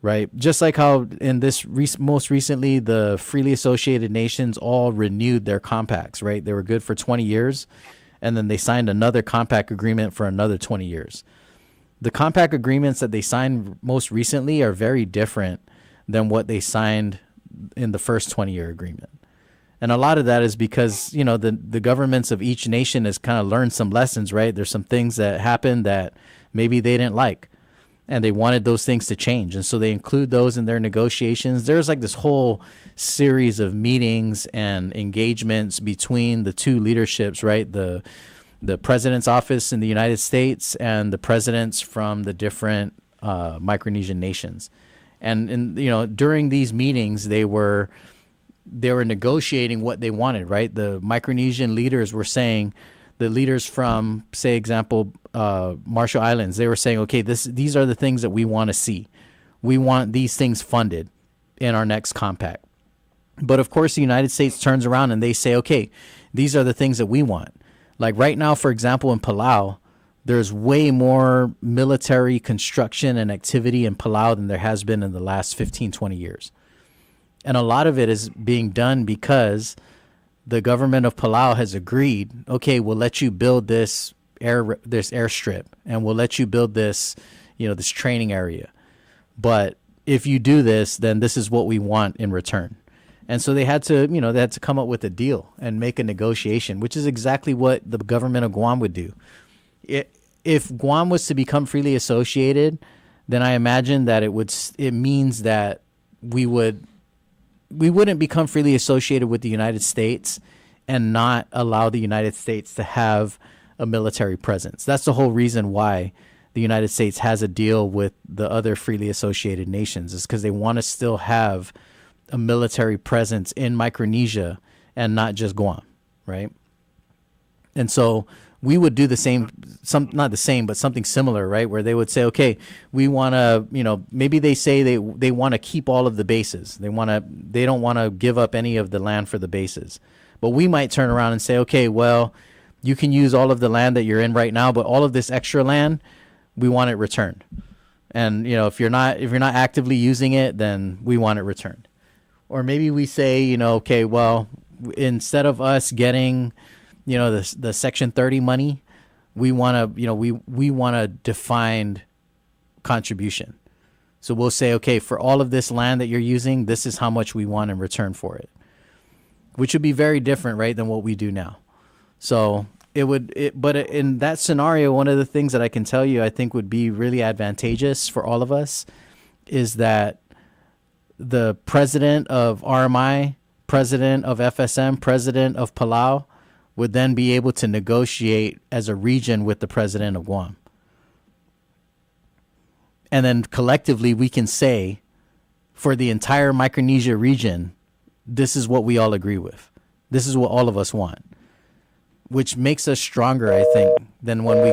right? Just like how in this most recently, the freely associated nations all renewed their compacts, right? They were good for 20 years, and then they signed another compact agreement for another 20 years. The compact agreements that they signed most recently are very different than what they signed in the first 20-year agreement. And a lot of that is because, the governments of each nation has kind of learned some lessons, right? There's some things that happened that maybe they didn't like, and they wanted those things to change. And so they include those in their negotiations. There's like this whole series of meetings and engagements between the two leaderships, right? The president's office in the United States and the presidents from the different Micronesian nations. And during these meetings, they were negotiating what they wanted, right? The Micronesian leaders were saying, the leaders from, say, example, Marshall Islands, they were saying, okay, these are the things that we want to see. We want these things funded in our next compact. But of course, the United States turns around and they say, okay, these are the things that we want. Like right now, for example, in Palau, there's way more military construction and activity in Palau than there has been in the last 15, 20 years. And a lot of it is being done because the government of Palau has agreed, okay, we'll let you build this airstrip, and we'll let you build this, this training area. But if you do this, then this is what we want in return. And so they had to come up with a deal and make a negotiation, which is exactly what the government of Guam would do. If Guam was to become freely associated, then I imagine that it means that we wouldn't become freely associated with the United States and not allow the United States to have a military presence. That's the whole reason why the United States has a deal with the other freely associated nations, is because they want to still have a military presence in Micronesia and not just Guam, right? And so we would do the same, not the same, but something similar, right? Where they would say, okay, we want to, maybe they say they want to keep all of the bases. They don't want to give up any of the land for the bases. But we might turn around and say, okay, well, you can use all of the land that you're in right now, but all of this extra land, we want it returned. And if you're not actively using it, then we want it returned. Or maybe we say, okay, well, instead of us getting, the Section 30 money, we want to, we want a defined contribution. So we'll say, okay, for all of this land that you're using, this is how much we want in return for it, which would be very different, right, than what we do now. So but in that scenario, one of the things that I can tell you I think would be really advantageous for all of us is that the president of RMI, president of FSM, president of Palau would then be able to negotiate as a region with the president of Guam. And then collectively we can say for the entire Micronesia region, this is what we all agree with. This is what all of us want, which makes us stronger, I think, than when we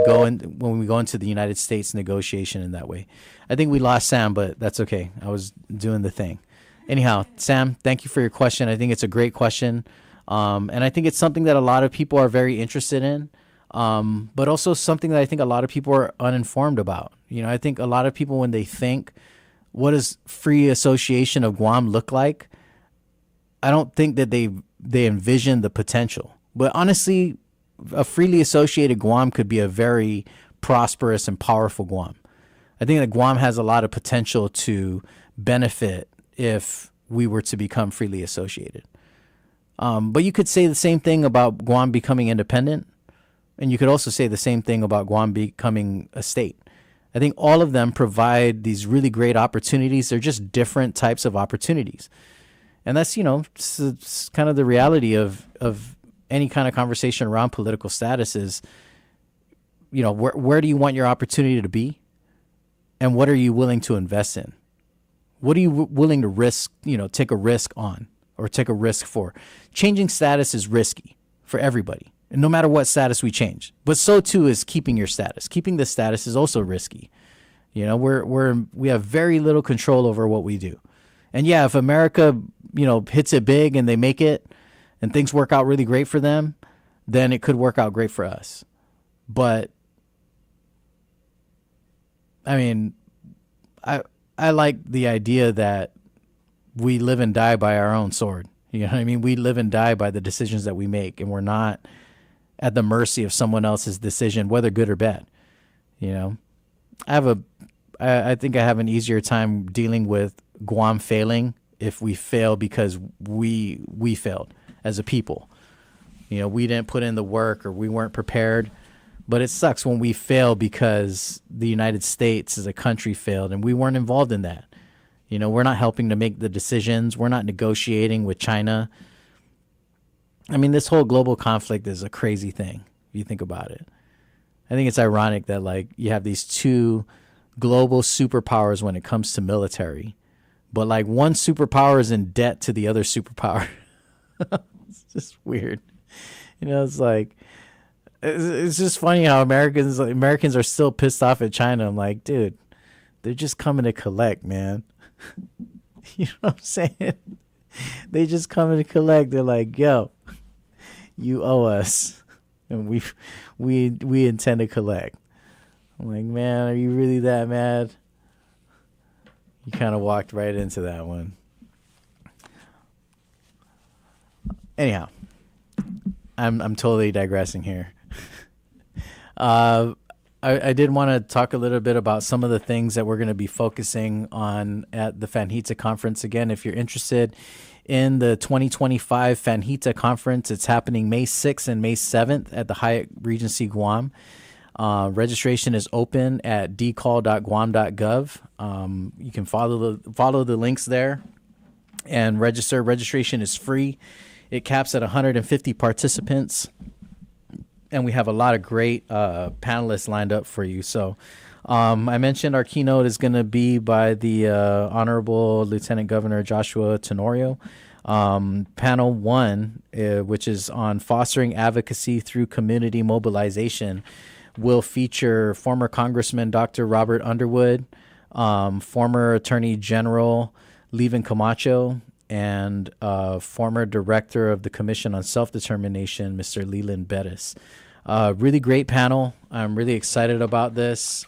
go into the United States negotiation in that way. I think we lost Sam, but that's okay. I was doing the thing. Anyhow, Sam, thank you for your question. I think it's a great question. And I think it's something that a lot of people are very interested in, but also something that I think a lot of people are uninformed about. I think a lot of people, when they think, what does free association of Guam look like? I don't think that they envision the potential. But honestly, a freely associated Guam could be a very prosperous and powerful Guam. I think that Guam has a lot of potential to benefit if we were to become freely associated. But you could say the same thing about Guam becoming independent, and you could also say the same thing about Guam becoming a state. I think all of them provide these really great opportunities. They're just different types of opportunities. And that's, it's kind of the reality of any kind of conversation around political status is, where do you want your opportunity to be? And what are you willing to invest in? What are you willing to risk, take a risk on or take a risk for? Changing status is risky for everybody, and no matter what status we change. But so too is keeping your status. Keeping the status is also risky. We have very little control over what we do. And yeah, if America, hits it big and they make it and things work out really great for them, then it could work out great for us. But I mean, I like the idea that we live and die by our own sword. You know what I mean? We live and die by the decisions that we make, and we're not at the mercy of someone else's decision, whether good or bad. I think I have an easier time dealing with Guam failing if we fail because we failed as a people. We didn't put in the work or we weren't prepared. But it sucks when we fail because the United States as a country failed and we weren't involved in that. We're not helping to make the decisions. We're not negotiating with China. I mean, this whole global conflict is a crazy thing if you think about it. I think it's ironic that you have these two global superpowers when it comes to military, but one superpower is in debt to the other superpower. It's just weird. It's just funny how Americans are still pissed off at China. I'm like, dude, they're just coming to collect, man. You know what I'm saying? They just coming to collect. They're like, yo, you owe us, and we intend to collect. I'm like, man, are you really that mad? You kind of walked right into that one. Anyhow, I'm totally digressing here. I did want to talk a little bit about some of the things that we're going to be focusing on at the Fanhita Conference. Again, if you're interested in the 2025 Fanhita Conference, it's happening May 6th and May 7th at the Hyatt Regency Guam. Registration is open at dcall.guam.gov. You can follow the links there and register. Registration is free. It caps at 150 participants. And we have a lot of great panelists lined up for you. So I mentioned our keynote is going to be by the Honorable Lieutenant Governor Joshua Tenorio. Panel 1, which is on fostering advocacy through community mobilization, will feature former Congressman Dr. Robert Underwood, former Attorney General Levin Camacho, and former Director of the Commission on Self-Determination, Mr. Leland Bettis. Really great panel. I'm really excited about this.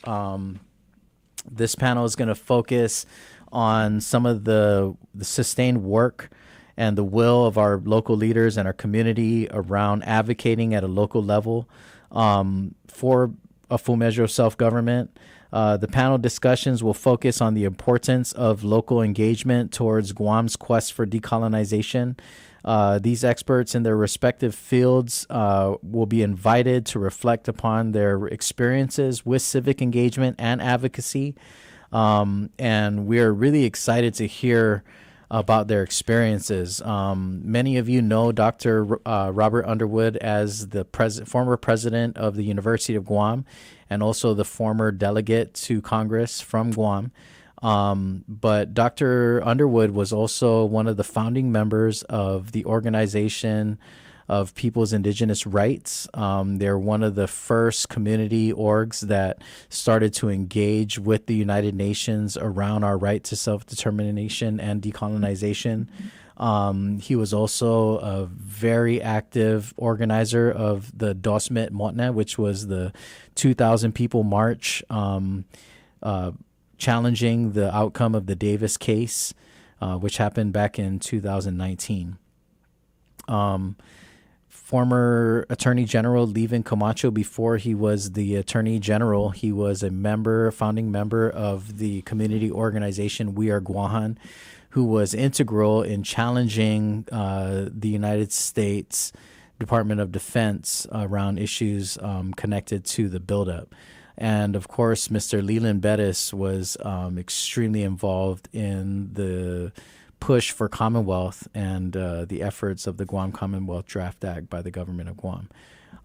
This panel is going to focus on some of the sustained work and the will of our local leaders and our community around advocating at a local level for a full measure of self-government. The panel discussions will focus on the importance of local engagement towards Guam's quest for decolonization. These experts in their respective fields will be invited to reflect upon their experiences with civic engagement and advocacy. And we are really excited to hear about their experiences. Many of you know Dr. Robert Underwood as the former president of the University of Guam and also the former delegate to Congress from Guam. But Dr. Underwood was also one of the founding members of the Organization of People's Indigenous Rights. They're one of the first community orgs that started to engage with the United Nations around our right to self-determination and decolonization. He was also a very active organizer of the Dosmet Motna, which was the 2,000 people march challenging the outcome of the Davis case, which happened back in 2019. Former Attorney General Levin Camacho, before he was the Attorney General, he was a founding member of the community organization We Are Guahan, who was integral in challenging the United States Department of Defense around issues connected to the buildup. And of course, Mr. Leland Bettis was extremely involved in the push for Commonwealth and the efforts of the Guam Commonwealth Draft Act by the government of Guam.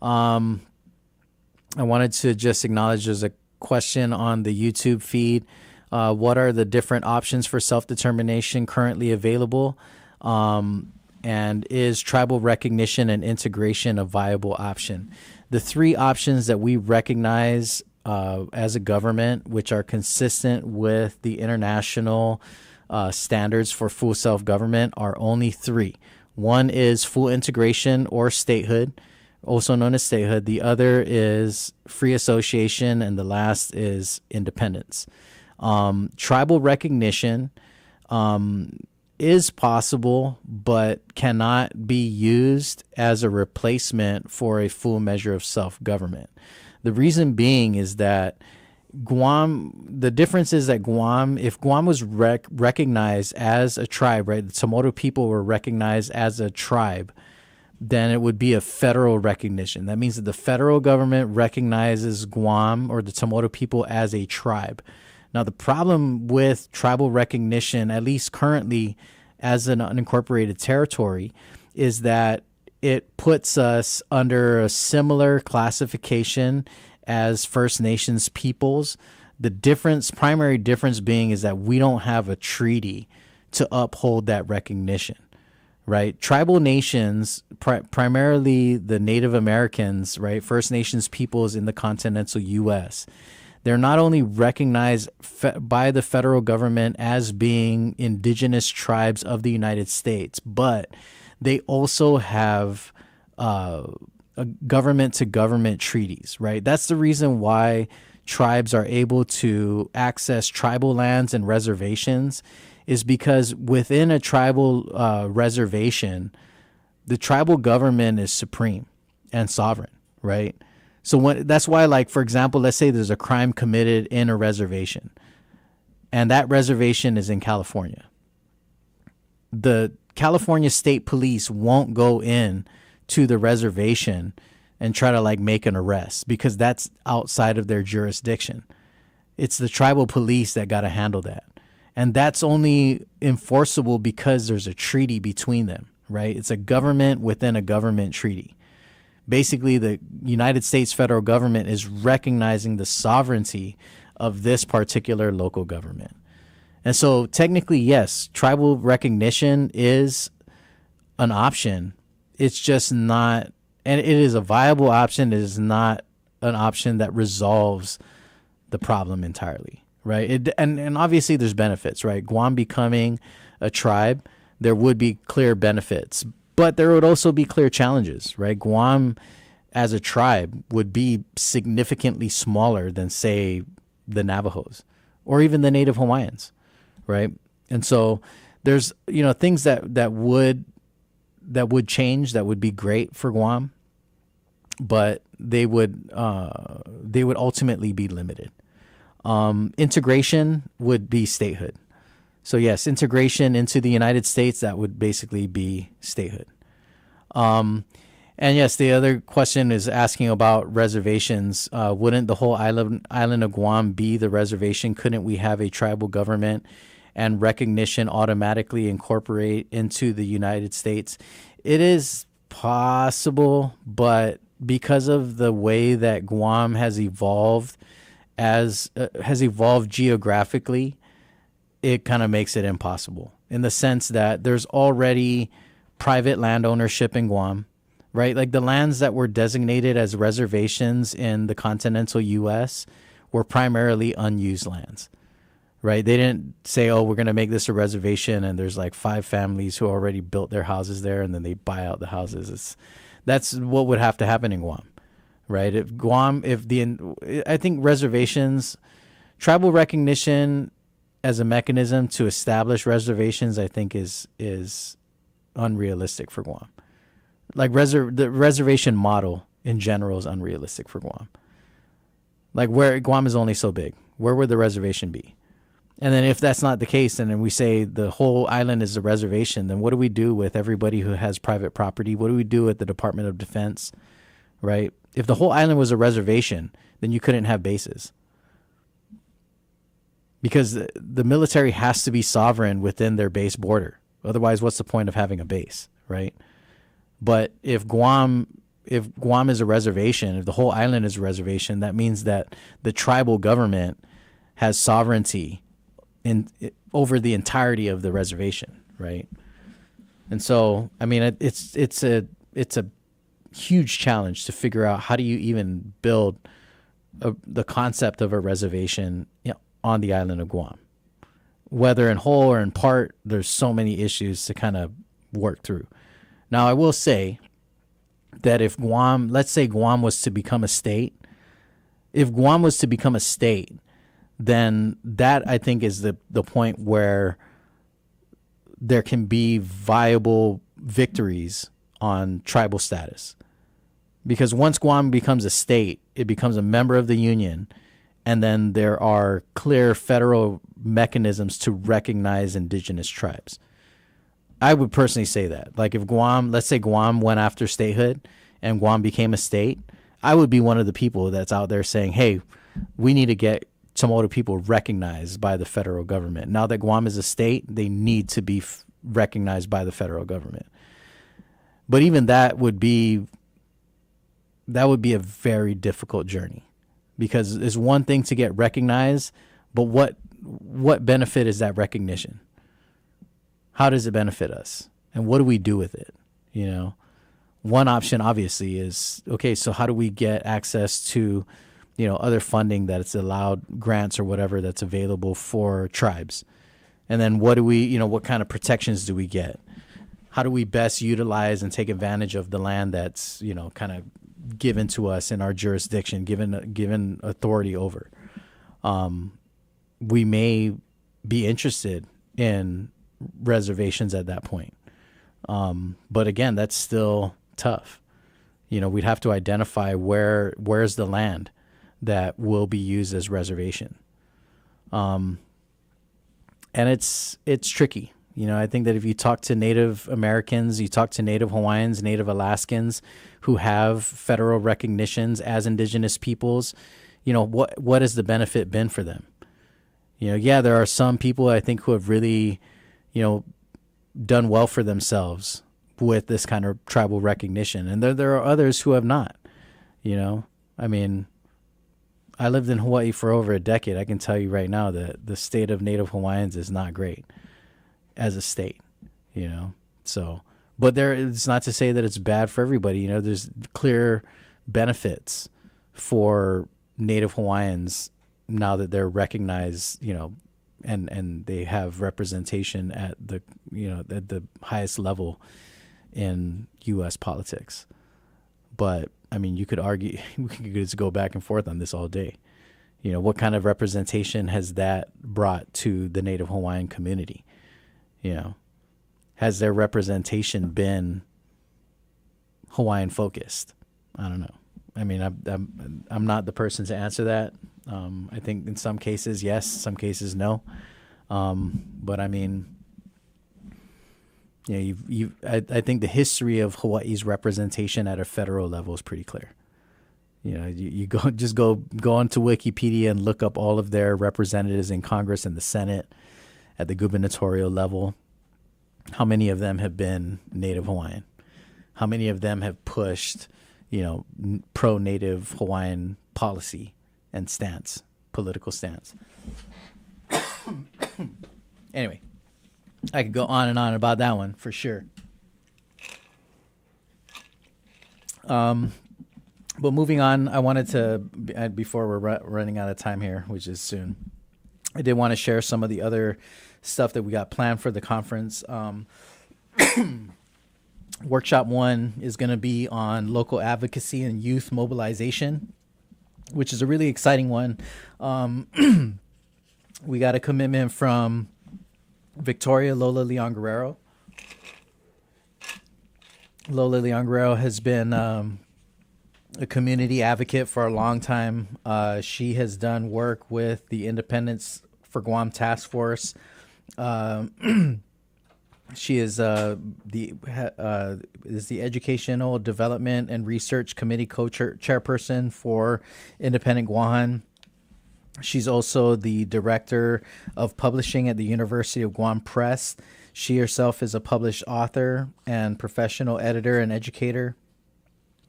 I wanted to just acknowledge there's a question on the YouTube feed. What are the different options for self-determination currently available? And is tribal recognition and integration a viable option? The three options that we recognize as a government, which are consistent with the international standards for full self-government, are only three. One is full integration or statehood, also known as statehood. The other is free association, and the last is independence. Tribal recognition is possible, but cannot be used as a replacement for a full measure of self-government. The reason being is that the difference is that if Guam was recognized as a tribe, right, the Tomoto people were recognized as a tribe, then it would be a federal recognition. That means that the federal government recognizes Guam or the Tomoto people as a tribe. Now, the problem with tribal recognition, at least currently as an unincorporated territory, is that it puts us under a similar classification as First Nations peoples. The primary difference being is that we don't have a treaty to uphold that recognition, right? Tribal nations, primarily the Native Americans, right, First Nations peoples in the continental U.S., they're not only recognized by the federal government as being indigenous tribes of the United States, but they also have government-to-government treaties, right? That's the reason why tribes are able to access tribal lands and reservations, is because within a tribal reservation, the tribal government is supreme and sovereign, right? So that's why, like, for example, let's say there's a crime committed in a reservation, and that reservation is in California. The California State Police won't go in to the reservation and try to make an arrest because that's outside of their jurisdiction. It's the tribal police that got to handle that. And that's only enforceable because there's a treaty between them, right? It's a government within a government treaty. Basically, the United States federal government is recognizing the sovereignty of this particular local government. And so technically, yes, tribal recognition is an option. It's just not, and it is a viable option. It is not an option that resolves the problem entirely, right? And obviously there's benefits, right? Guam becoming a tribe, there would be clear benefits, but there would also be clear challenges, right? Guam as a tribe would be significantly smaller than, say, the Navajos or even the Native Hawaiians, right? And so there's, things that would change, that would be great for Guam, but they would ultimately be limited. Integration would be statehood. So yes, integration into the United States, that would basically be statehood. And yes, the other question is asking about reservations. Wouldn't the whole island of Guam be the reservation? Couldn't we have a tribal government and recognition automatically incorporate into the United States? It is possible, but because of the way that Guam has evolved geographically, it kind of makes it impossible in the sense that there's already private land ownership in Guam, right? Like the lands that were designated as reservations in the continental U.S. were primarily unused lands, right? They didn't say, oh, we're going to make this a reservation and there's like 5 families who already built their houses there and then they buy out the houses. That's what would have to happen in Guam, right? I think reservations, tribal recognition as a mechanism to establish reservations, I think is unrealistic for Guam. Like the reservation model in general is unrealistic for Guam. Like where Guam is only so big, where would the reservation be? And then if that's not the case, and then we say the whole island is a reservation, then what do we do with everybody who has private property? What do we do with the Department of Defense, right? If the whole island was a reservation, then you couldn't have bases. Because the military has to be sovereign within their base border. Otherwise, what's the point of having a base, right? But if Guam is a reservation, if the whole island is a reservation, that means that the tribal government has sovereignty over the entirety of the reservation, right? And so, I mean, it's a huge challenge to figure out how do you even build the concept of a reservation, on the island of Guam. Whether in whole or in part, there's so many issues to kind of work through. Now, I will say that if Guam, let's say Guam was to become a state, then that I think is the point where there can be viable victories on tribal status. Because once Guam becomes a state, it becomes a member of the Union, and then there are clear federal mechanisms to recognize indigenous tribes. I would personally say that. Like if Guam, let's say Guam went after statehood and Guam became a state, I would be one of the people that's out there saying, hey, we need to get Samoa people recognized by the federal government. Now that Guam is a state, they need to be recognized by the federal government. But even that would be a very difficult journey, because it's one thing to get recognized, but what benefit is that recognition? How does it benefit us? And what do we do with it? One option obviously is, okay, so how do we get access to, other funding that's allowed, grants or whatever that's available for tribes? And then what kind of protections do we get? How do we best utilize and take advantage of the land that's, kind of given to us in our jurisdiction, given authority over? We may be interested in reservations at that point. But again, that's still tough. We'd have to identify where's the land that will be used as reservation. And it's tricky. I think that if you talk to Native Americans, you talk to Native Hawaiians, Native Alaskans who have federal recognitions as indigenous peoples, what has the benefit been for them? There are some people I think who have really, done well for themselves with this kind of tribal recognition. And there are others who have not, I mean, I lived in Hawaii for over a decade. I can tell you right now that the state of Native Hawaiians is not great as a state, so, but it's not to say that it's bad for everybody. There's clear benefits for Native Hawaiians now that they're recognized, and they have representation at the highest level in U.S. politics. But I mean, you could argue, we could just go back and forth on this all day. What kind of representation has that brought to the Native Hawaiian community? Has their representation been Hawaiian focused? I don't know. I mean, I'm not the person to answer that. I think in some cases, yes, some cases, no. But I mean, I think the history of Hawaii's representation at a federal level is pretty clear. You go onto Wikipedia and look up all of their representatives in Congress and the Senate at the gubernatorial level. How many of them have been Native Hawaiian? How many of them have pushed, pro-Native Hawaiian policy and political stance? Anyway, I could go on and on about that one for sure. But moving on, I wanted to, before we're running out of time here, which is soon, I did want to share some of the other stuff that we got planned for the conference. Workshop 1 is going to be on local advocacy and youth mobilization, which is a really exciting one. We got a commitment from Victoria Lola Leon Guerrero. Lola Leon Guerrero has been a community advocate for a long time. She has done work with the Independence for Guam Task Force. She is the Educational Development and Research Committee co-chairperson for Independent Guam. She's also the director of publishing at the University of Guam Press. She herself is a published author and professional editor and educator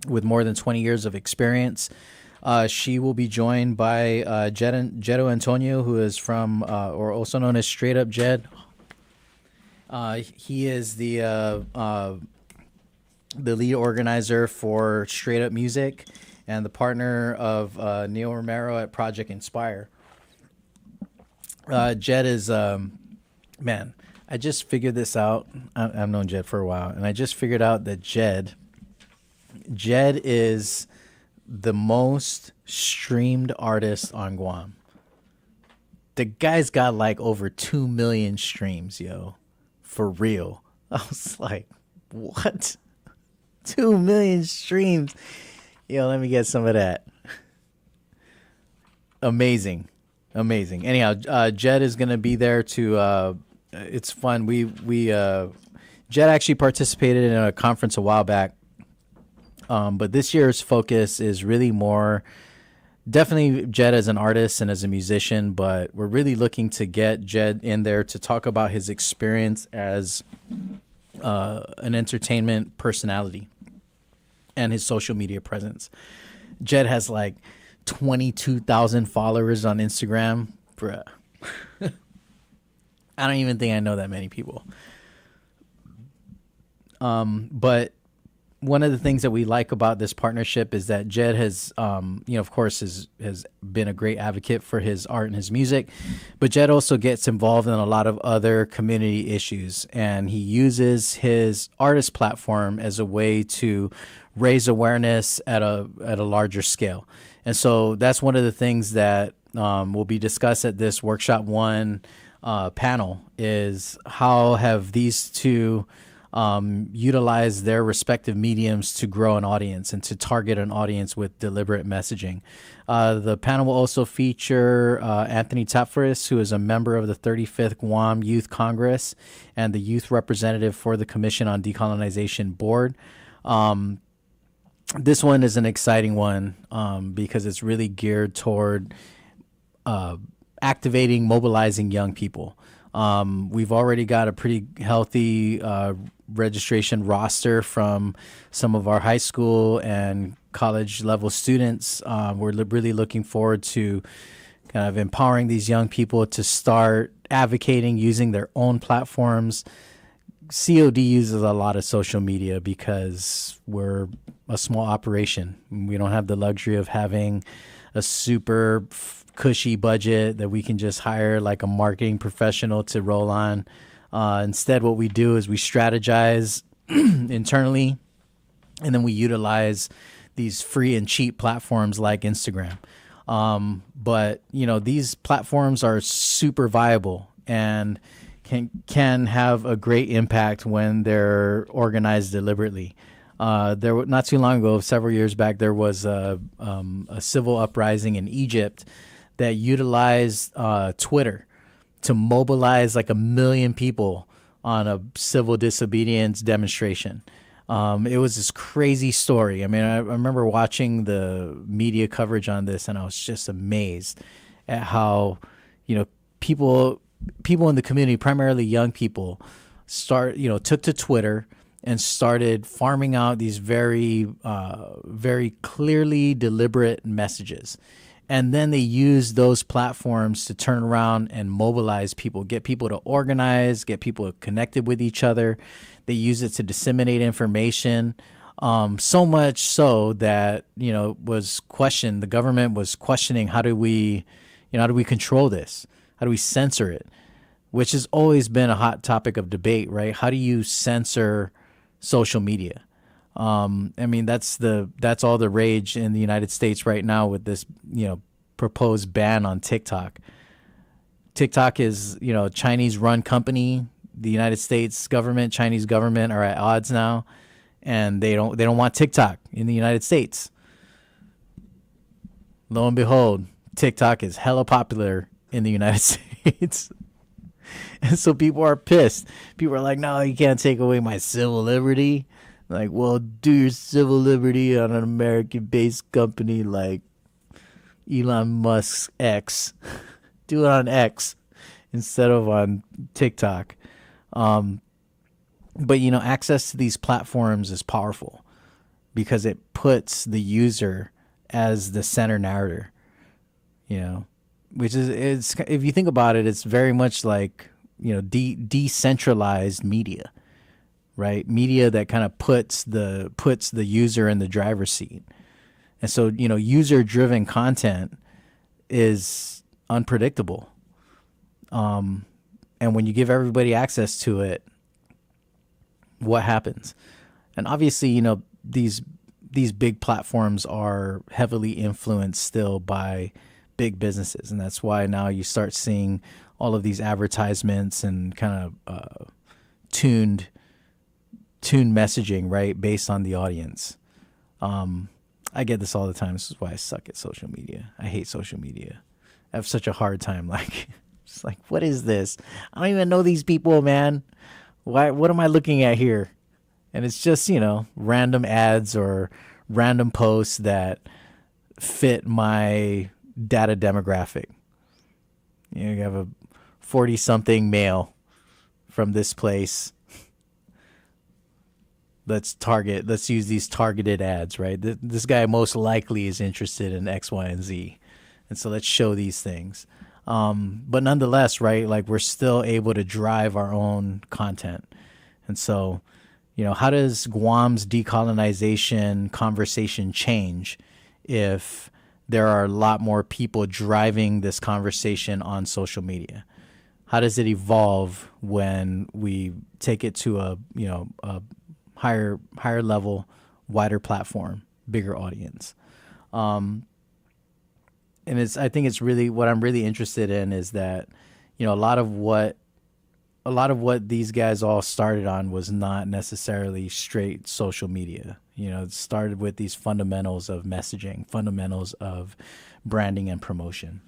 with more than 20 years of experience. She will be joined by Jedo Antonio, who is from, or also known as Straight Up Jed. He is the lead organizer for Straight Up Music and the partner of Neil Romero at Project Inspire. Jed is, man, I just figured this out. I've known Jed for a while, and I just figured out that Jed is the most streamed artist on Guam. The guy's got like over 2 million streams, yo. For real. I was like, what? 2 million streams. Yo, let me get some of that. Amazing. Anyhow, Jed is going to be there to, it's fun. Jed actually participated in a conference a while back. But this year's focus is really more, definitely Jed as an artist and as a musician, but we're really looking to get Jed in there to talk about his experience as an entertainment personality and his social media presence. Jed has like 22,000 followers on Instagram. Bruh. I don't even think I know that many people. But one of the things that we like about this partnership is that Jed has, of course, has been a great advocate for his art and his music, but Jed also gets involved in a lot of other community issues, and he uses his artist platform as a way to raise awareness at a larger scale. And so that's one of the things that will be discussed at this Workshop 1 panel is how have these two utilize their respective mediums to grow an audience and to target an audience with deliberate messaging. The panel will also feature Anthony Tapferis, who is a member of the 35th Guam Youth Congress and the youth representative for the Commission on Decolonization Board. This one is an exciting one because it's really geared toward activating, mobilizing young people. We've already got a pretty healthy registration roster from some of our high school and college level students. We're really looking forward to kind of empowering these young people to start advocating using their own platforms. COD uses a lot of social media because we're a small operation. We don't have the luxury of having a super cushy budget that we can just hire like a marketing professional to roll on. Instead, what we do is we strategize internally, and then we utilize these free and cheap platforms like Instagram. But these platforms are super viable and can have a great impact when they're organized deliberately. Not too long ago, several years back, there was a civil uprising in Egypt that utilized Twitter to mobilize like 1 million people on a civil disobedience demonstration. It was this crazy story. I mean, I remember watching the media coverage on this, and I was just amazed at how, people in the community, primarily young people, took to Twitter and started farming out these very, very clearly deliberate messages. And then they used those platforms to turn around and mobilize people, get people to organize, get people connected with each other. They use it to disseminate information, so much so that, was questioned. The government was questioning, how do we control this? How do we censor it? Which has always been a hot topic of debate, right? How do you censor social media? I mean, that's all the rage in the United States right now with this, proposed ban on TikTok. TikTok is, Chinese-run company. The United States government, Chinese government are at odds now, and they don't want TikTok in the United States. Lo and behold, TikTok is hella popular in the United States. And so people are pissed. People are like, no, you can't take away my civil liberty. Like, well, do your civil liberty on an American-based company like Elon Musk's X. Do it on X instead of on TikTok. But, access to these platforms is powerful because it puts the user as the center narrator, which is, if you think about it, it's very much like, decentralized media, right? Media that kind of puts the user in the driver's seat. And so, user-driven content is unpredictable. And when you give everybody access to it, what happens? And obviously, these big platforms are heavily influenced still by big businesses. And that's why now you start seeing all of these advertisements and kind of tuned messaging, right, based on the audience. I get this all the time. This is why I suck at social media. I hate social media. I have such a hard time. It's like, what is this? I don't even know these people, man. What am I looking at here? And it's just, random ads or random posts that fit my data demographic. You have a 40-something male from this place. Let's use these targeted ads, right? This guy most likely is interested in X, Y, and Z. And so let's show these things. But nonetheless, right, like we're still able to drive our own content. And so, how does Guam's decolonization conversation change if there are a lot more people driving this conversation on social media? How does it evolve when we take it to a higher level, wider platform, bigger audience? And I think it's really what I'm really interested in is that, a lot of what these guys all started on was not necessarily straight social media. It started with these fundamentals of messaging, fundamentals of branding and promotion.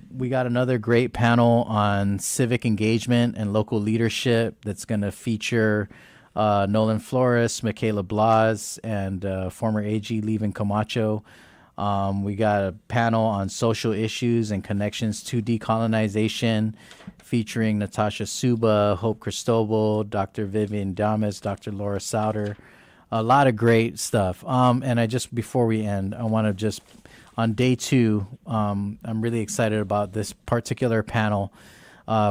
We got another great panel on civic engagement and local leadership that's going to feature Nolan Flores, Michaela Blas, and former AG Levin Camacho. We got a panel on social issues and connections to decolonization featuring Natasha Suba, Hope Cristobal, Dr. Vivian Damas, Dr. Laura Souter. A lot of great stuff. And before we end, I want to just, on day 2, I'm really excited about this particular panel,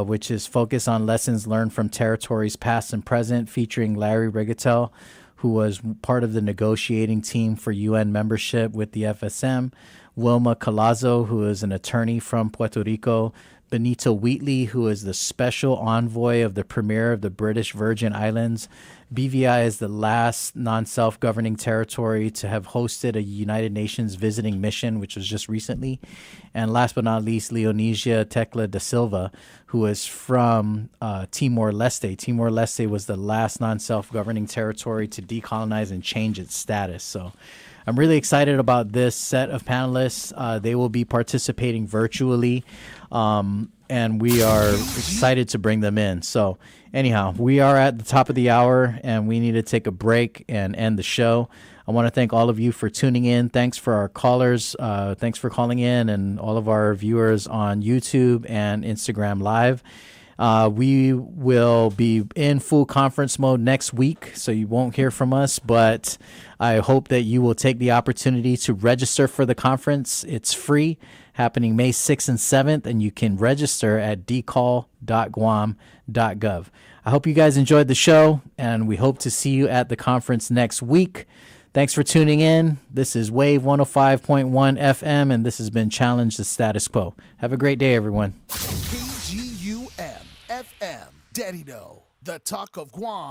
which is focused on lessons learned from territories past and present, featuring Larry Rigotel, who was part of the negotiating team for UN membership with the FSM, Wilma Colazo, who is an attorney from Puerto Rico, Benito Wheatley, who is the special envoy of the Premier of the British Virgin Islands, BVI is the last non-self-governing territory to have hosted a United Nations visiting mission, which was just recently. And last but not least, Leonesia Tecla da Silva, who is from Timor-Leste. Timor-Leste was the last non-self-governing territory to decolonize and change its status. So I'm really excited about this set of panelists. They will be participating virtually, and we are excited to bring them in. So anyhow, we are at the top of the hour, and we need to take a break and end the show. I want to thank all of you for tuning in. Thanks for our callers. Thanks for calling in, and all of our viewers on YouTube and Instagram Live. We will be in full conference mode next week, so you won't hear from us, but I hope that you will take the opportunity to register for the conference. It's free, happening May 6th and 7th, and you can register at decall.guam.gov. I hope you guys enjoyed the show, and we hope to see you at the conference next week. Thanks for tuning in. This is Wave 105.1 FM, and this has been Challenge the Status Quo. Have a great day, everyone. KGUM FM, Daddy Do, the talk of Guam.